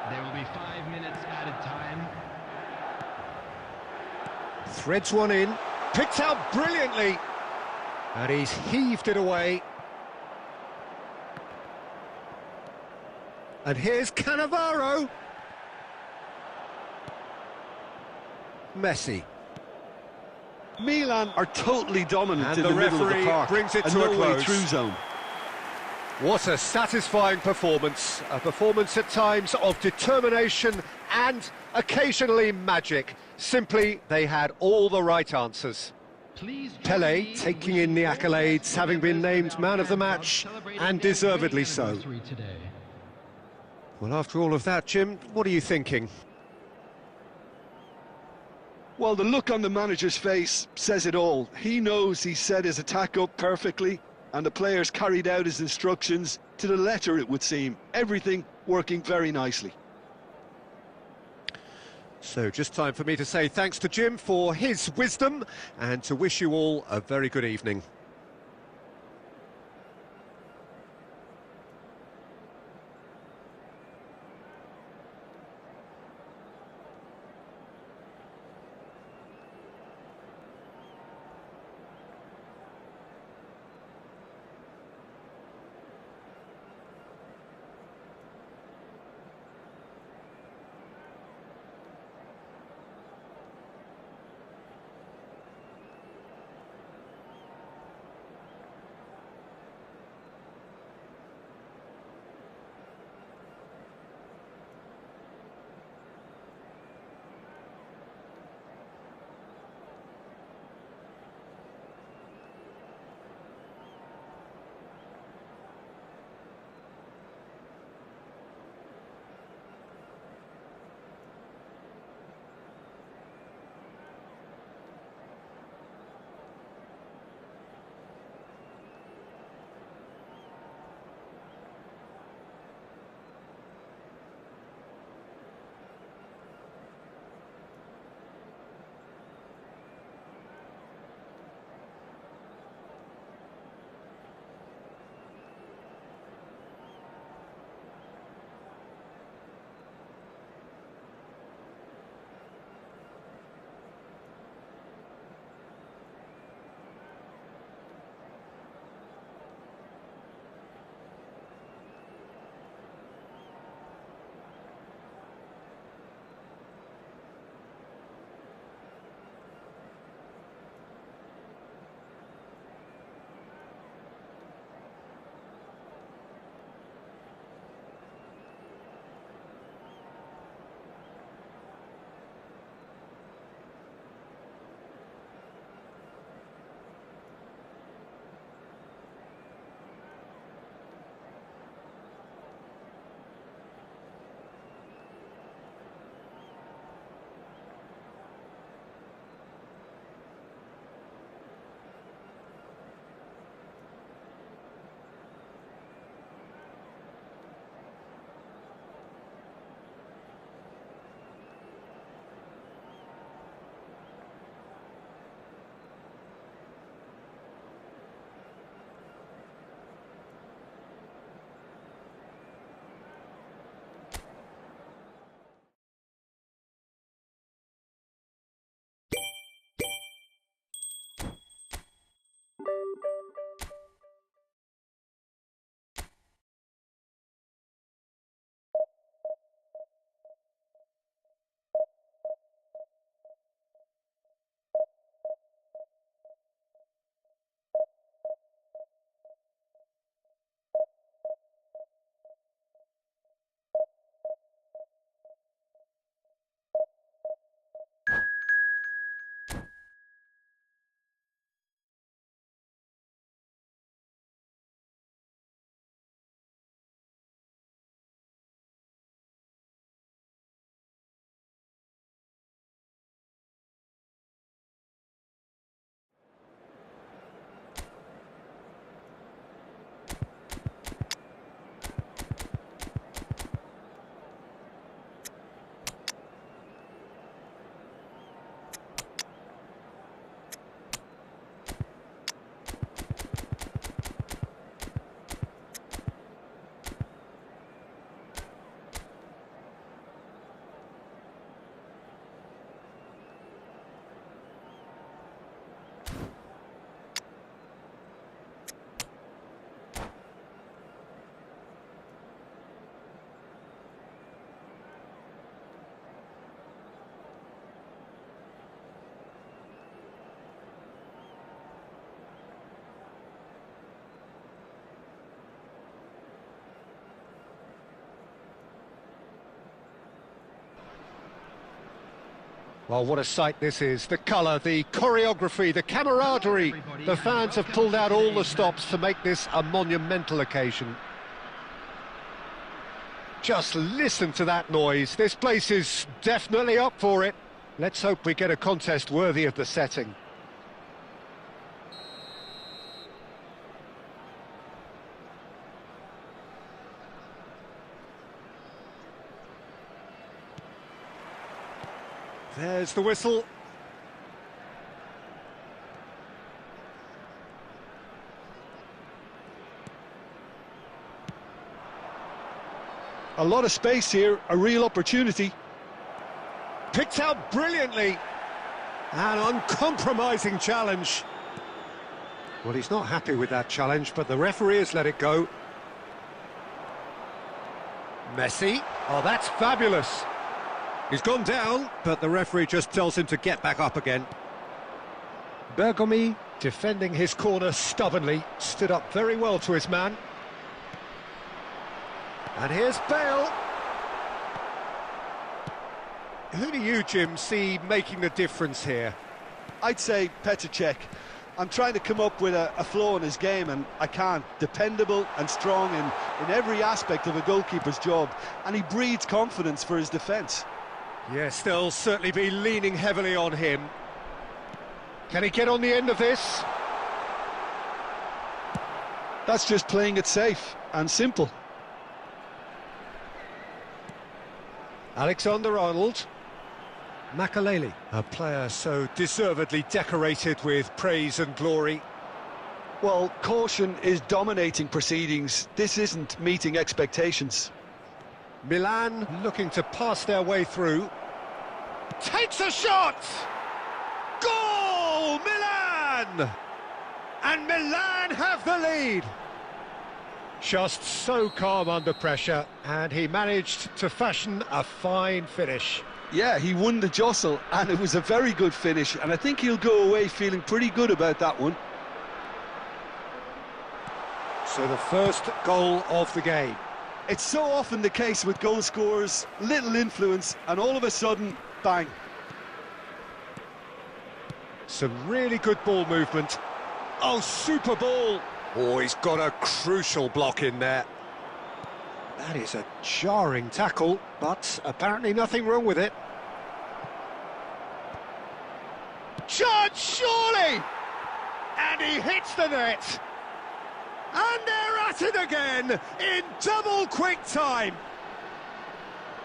There will be 5 minutes added time. Threads one in, picked out brilliantly, and he's heaved it away. And here's Cannavaro. Messi. Milan are totally dominant And in the the middle of the referee park. brings it and to a no way close. through zone. What a satisfying performance. A performance at times of determination and occasionally magic. Simply, they had all the right answers. Please join Pele me in taking in wishing the all accolades, best having been members named of our man of the fan club match, celebrating and their deservedly wedding so. anniversary today. Well, after all of that, Jim, what are you thinking? Well, the look on the manager's face says it all. He knows he set his attack up perfectly, and the players carried out his instructions to the letter, it would seem. Everything working very nicely. So just time for me to say thanks to Jim for his wisdom and to wish you all a very good evening. Well, what a sight this is. The colour, the choreography, the camaraderie. The fans have pulled out all the stops to make this a monumental occasion. Just listen to that noise. This place is definitely up for it. Let's hope we get a contest worthy of the setting. There's the whistle. A lot of space here, a real opportunity. Picked out brilliantly. An uncompromising challenge. Well, he's not happy with that challenge, but the referee has let it go. Messi. Oh, that's fabulous. He's gone down, but the referee just tells him to get back up again. Bergomi, defending his corner stubbornly, stood up very well to his man. And here's Bale. Who do you, Jim, see making the difference here? I'd say Petr Cech. I'm trying to come up with a flaw in his game, and I can't. Dependable and strong in every aspect of a goalkeeper's job, and he breeds confidence for his defence. Yes, they'll certainly be leaning heavily on him. Can he get on the end of this? That's just playing it safe and simple. Alexander-Arnold. Makelele, a player so deservedly decorated with praise and glory. Well, caution is dominating proceedings. This isn't meeting expectations. Milan looking to pass their way through. Takes a shot! Goal! Milan! And Milan have the lead. Just so calm under pressure, and he managed to fashion a fine finish. Yeah, he won the jostle, and it was a very good finish, and I think he'll go away feeling pretty good about that one. So the first goal of the game. It's so often the case with goal scorers, little influence, and all of a sudden, bang. Some really good ball movement. Oh, super ball! Oh, he's got a crucial block in there. That is a jarring tackle, but apparently nothing wrong with it. Shot, surely! And he hits the net. And they're at it again in double quick time.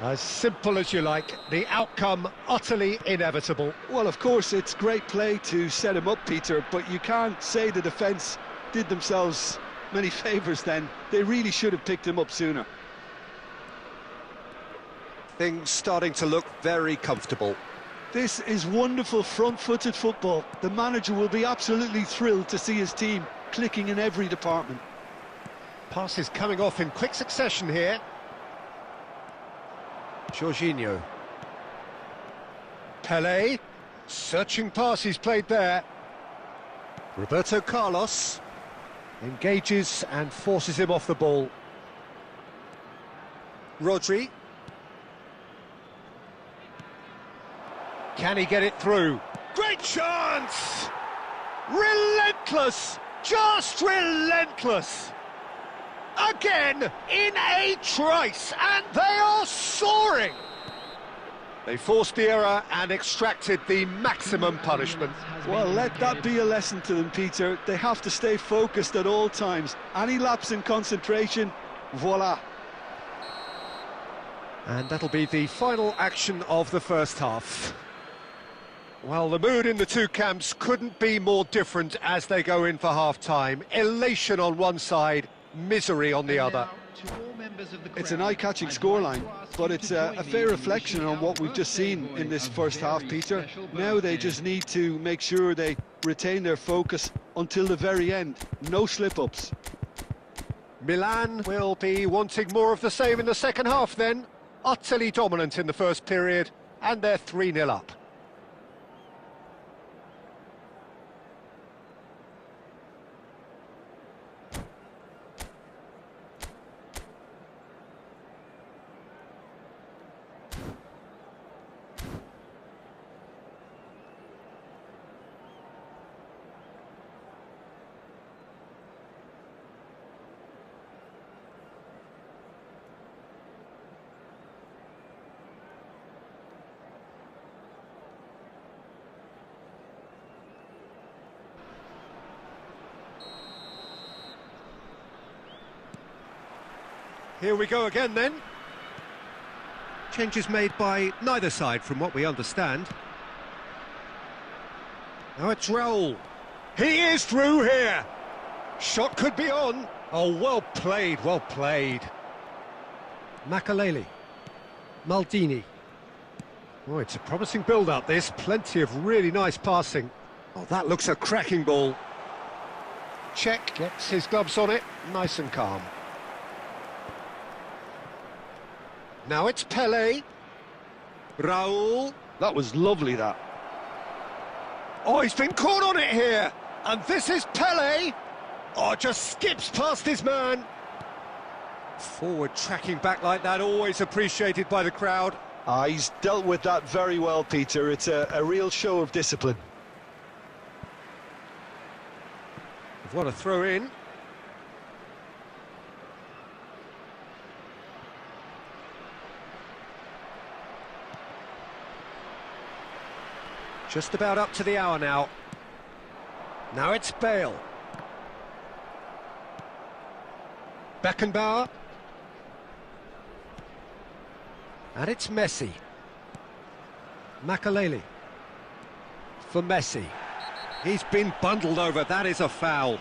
As simple as you like, the outcome utterly inevitable. Well, of course, it's great play to set him up, Peter, but you can't say the defence did themselves many favours then. They really should have picked him up sooner. Things starting to look very comfortable. This is wonderful front-footed football. The manager will be absolutely thrilled to see his team clicking in every department. Passes coming off in quick succession here. Jorginho. Pelé. Searching pass he's played there. Roberto Carlos. Engages and forces him off the ball. Rodri. Can he get it through? Great chance! Relentless! Just relentless! Again, in a trice, and they are soaring! They forced the error and extracted the maximum punishment. Well, let that be a lesson to them, Peter. They have to stay focused at all times. Any lapse in concentration, voila. And that'll be the final action of the first half. Well, the mood in the two camps couldn't be more different as they go in for half-time. Elation on one side, misery on the other. It's an eye-catching scoreline, but it's a fair reflection on what we've just seen in this first half, Peter. Now they just need to make sure they retain their focus until the very end. No slip-ups. Milan will be wanting more of the same in the second half then. Utterly dominant in the first period, and they're 3-0 up. Here we go again then. Changes made by neither side from what we understand. Now it's Raul. He is through here. Shot could be on. Oh, well played, well played. Makaleli. Maldini. Oh, it's a promising build-up, this. Plenty of really nice passing. Oh, that looks a cracking ball. Check, gets his gloves on it, nice and calm. Now it's Pele. Raul. That was lovely, that. Oh, he's been caught on it here. And this is Pele. Oh, just skips past his man. Forward tracking back like that, always appreciated by the crowd. He's dealt with that very well, Peter. It's a real show of discipline. What a throw in. Just about up to the hour now. Now it's Bale. Beckenbauer. And it's Messi. Makaleli. For Messi. He's been bundled over, that is a foul.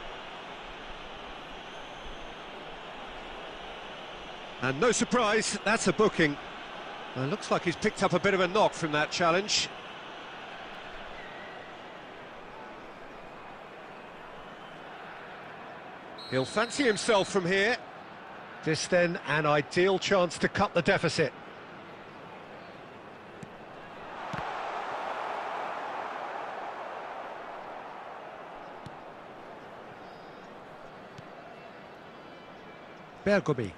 And no surprise, that's a booking. Well, looks like he's picked up a bit of a knock from that challenge. He'll fancy himself from here. This then an ideal chance to cut the deficit. Bergomi.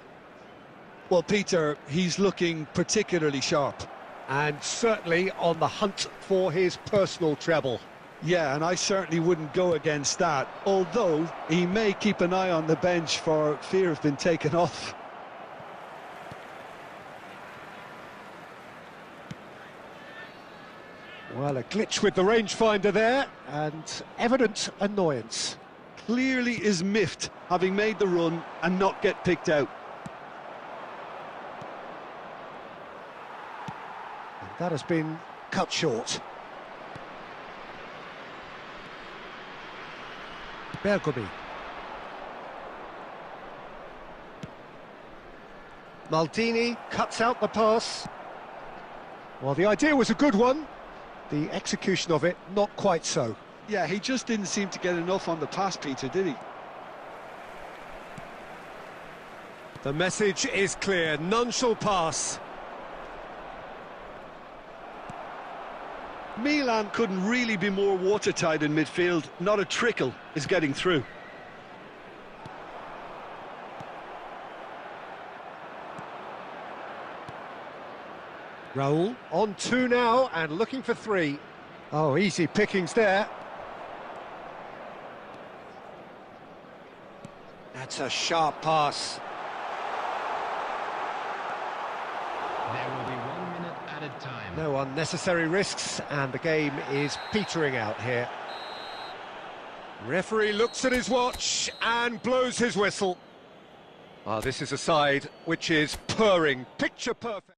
Well, Peter, he's looking particularly sharp. And certainly on the hunt for his personal treble. Yeah, and I certainly wouldn't go against that, although he may keep an eye on the bench for fear of being taken off. Well, a glitch with the rangefinder there, and evident annoyance. Clearly is miffed, having made the run and not get picked out. And that has been cut short. Bergomi. Maldini cuts out the pass. Well, the idea was a good one. The execution of it, not quite so. Yeah, he just didn't seem to get enough on the pass, Peter, did he? The message is clear, none shall pass. Milan couldn't really be more watertight in midfield. Not a trickle is getting through. Raul on 2 now and looking for 3. Oh, easy pickings there. That's a sharp pass. There will be 1 minute added time. No unnecessary risks, and the game is petering out here. Referee looks at his watch and blows his whistle. Ah, this is a side which is purring, picture perfect.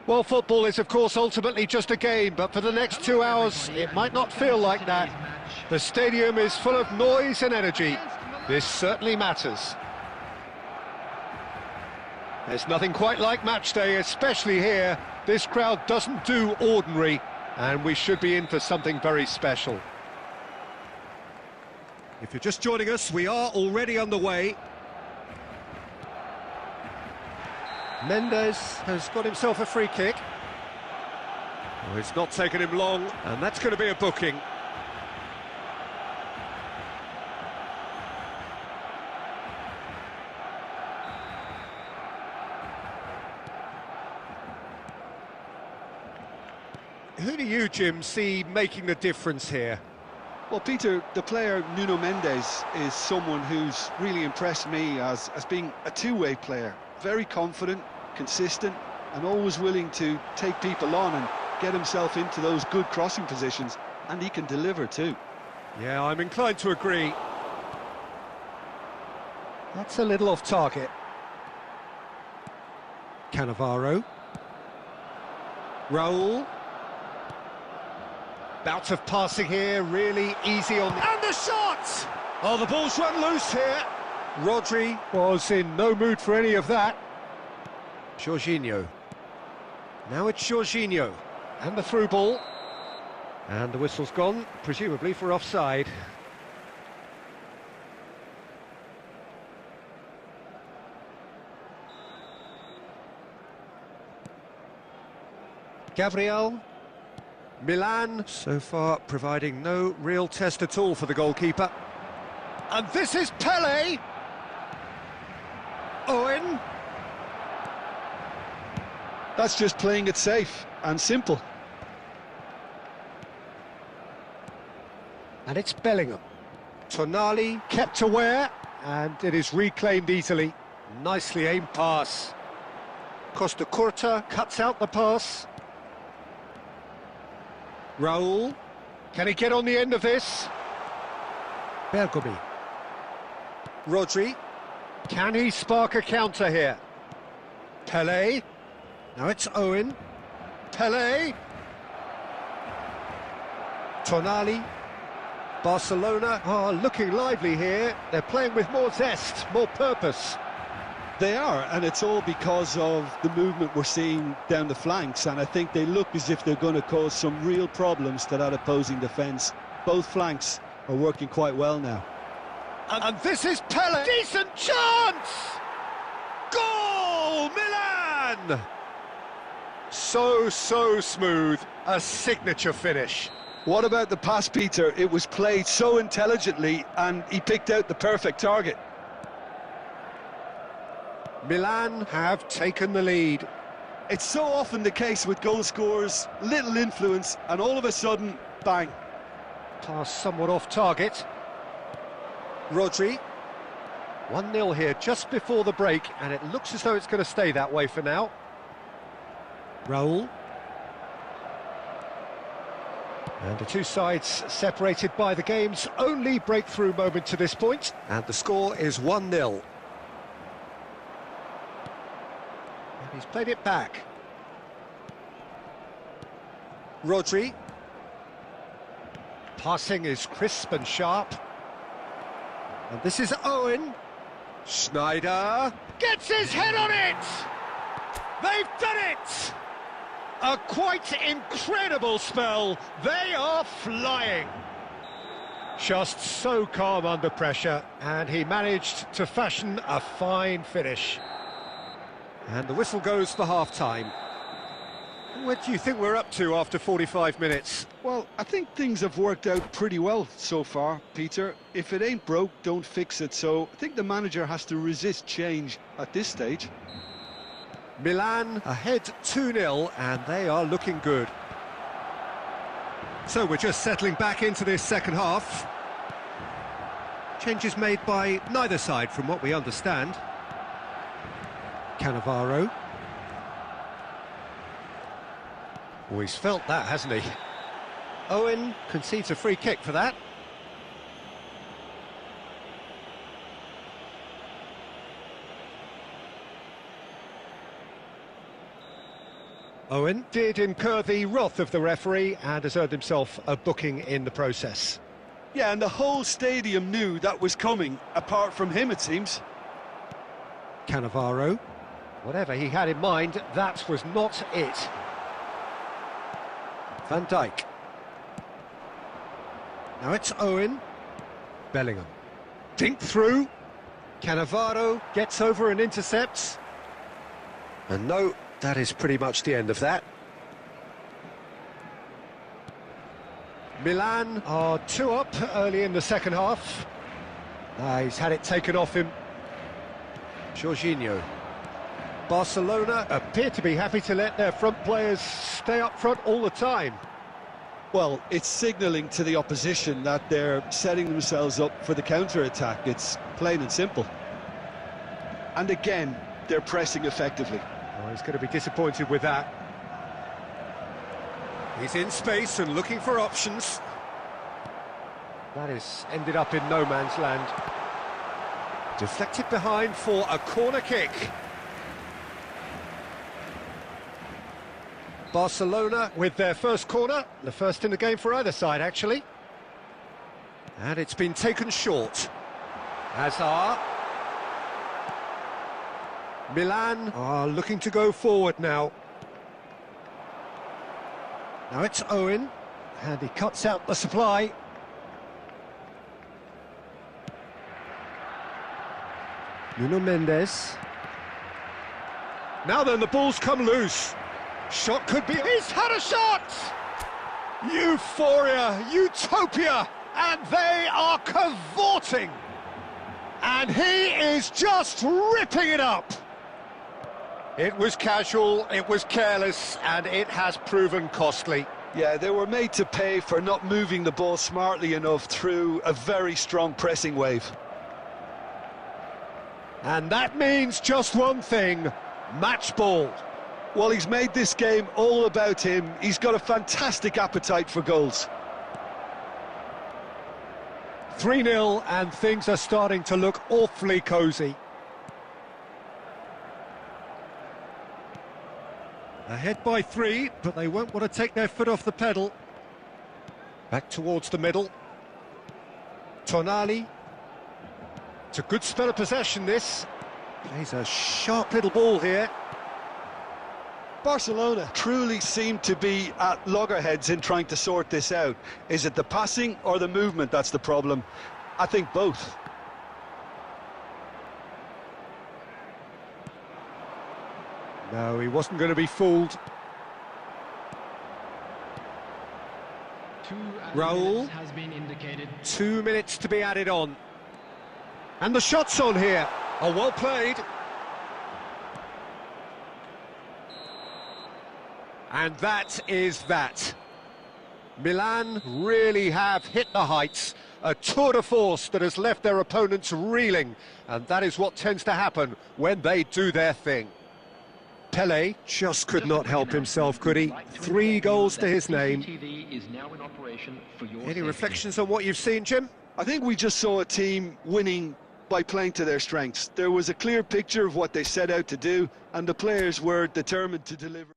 Well, football is, of course, ultimately just a game, but for the next 2 hours, it might not feel like that. The stadium is full of noise and energy. This certainly matters. There's nothing quite like match day, especially here. This crowd doesn't do ordinary, and we should be in for something very special. If you're just joining us, we are already underway. Mendes has got himself a free kick. Oh, it's not taken him long, and that's going to be a booking. Who do you, Jim, see making the difference here? Well, Peter, the player Nuno Mendes is someone who's really impressed me as being a two-way player. Very confident, consistent, and always willing to take people on and get himself into those good crossing positions. And he can deliver too. Yeah, I'm inclined to agree. That's a little off target. Cannavaro. Raul. Bout of passing here, really easy on the... And the shot! Oh, the ball's run loose here. Rodri was in no mood for any of that. Jorginho. Now it's Jorginho. And the through ball. And the whistle's gone, presumably for offside. Gabriel. Milan, so far providing no real test at all for the goalkeeper. And this is Pele. Owen. That's just playing it safe and simple. And it's Bellingham. Tonali kept aware, and it is reclaimed easily. Nicely aimed pass. Costa Curta cuts out the pass. Raul, can he get on the end of this? Bergomi. Rodri, can he spark a counter here? Pele, now it's Owen. Pele. Tonali. Barcelona are looking lively here. They're playing with more zest, more purpose. They are, and it's all because of the movement we're seeing down the flanks, and I think they look as if they're going to cause some real problems to that opposing defence. Both flanks are working quite well now. And this is Pele. Decent chance! Goal, Milan! So smooth. A signature finish. What about the pass, Peter? It was played so intelligently, and he picked out the perfect target. Milan have taken the lead. It's so often the case with goal scorers, little influence, and all of a sudden, bang. Pass somewhat off target. Rodri. 1-0 here just before the break, and it looks as though it's going to stay that way for now. Raul. And the two sides separated by the game's only breakthrough moment to this point. And the score is 1-0. He's played it back. Rodri. Passing is crisp and sharp. And this is Owen. Schneider gets his head on it! They've done it! A quite incredible spell. They are flying. Just so calm under pressure, and he managed to fashion a fine finish. And the whistle goes for half-time. What do you think we're up to after 45 minutes? Well, I think things have worked out pretty well so far, Peter. If it ain't broke, don't fix it. So I think the manager has to resist change at this stage. Milan ahead 2-0, and they are looking good. So we're just settling back into this second half. Changes made by neither side, from what we understand. Cannavaro. Oh, he's felt that, hasn't he? Owen concedes a free kick for that. Owen did incur the wrath of the referee and has earned himself a booking in the process. Yeah, and the whole stadium knew that was coming, apart from him, it seems. Cannavaro. Whatever he had in mind, that was not it. Van Dijk. Now it's Owen. Bellingham. Dink through. Cannavaro gets over and intercepts. And no, that is pretty much the end of that. Milan are 2 up early in the second half. He's had it taken off him. Jorginho. Barcelona appear to be happy to let their front players stay up front all the time. Well, it's signalling to the opposition that they're setting themselves up for the counter-attack. It's plain and simple. And again, they're pressing effectively. Oh, he's going to be disappointed with that. He's in space and looking for options. That has ended up in no man's land. Deflected behind for a corner kick. Barcelona with their first corner, the first in the game for either side, actually. And it's been taken short. Hazard. Milan are looking to go forward now. Now it's Owen, and he cuts out the supply. Nuno Mendes. Now then, the ball's come loose. Shot could be... He's had a shot! Euphoria, utopia, and they are cavorting. And he is just ripping it up. It was casual, it was careless, and it has proven costly. Yeah, they were made to pay for not moving the ball smartly enough through a very strong pressing wave. And that means just one thing, match ball. Well, he's made this game all about him. He's got a fantastic appetite for goals. 3-0, and things are starting to look awfully cosy. Ahead by 3, but they won't want to take their foot off the pedal. Back towards the middle. Tonali. It's a good spell of possession, this. Plays a sharp little ball here. Barcelona truly seem to be at loggerheads in trying to sort this out. Is it the passing or the movement that's the problem? I think both. No, he wasn't going to be fooled. Raul has been indicated. 2 minutes to be added on. And the shot's on here. Oh, well played. And that is that. Milan really have hit the heights. A tour de force that has left their opponents reeling. And that is what tends to happen when they do their thing. Pelé just could not help himself, could he? 3 goals to his name. Any reflections on what you've seen, Jim? I think we just saw a team winning by playing to their strengths. There was a clear picture of what they set out to do, and the players were determined to deliver.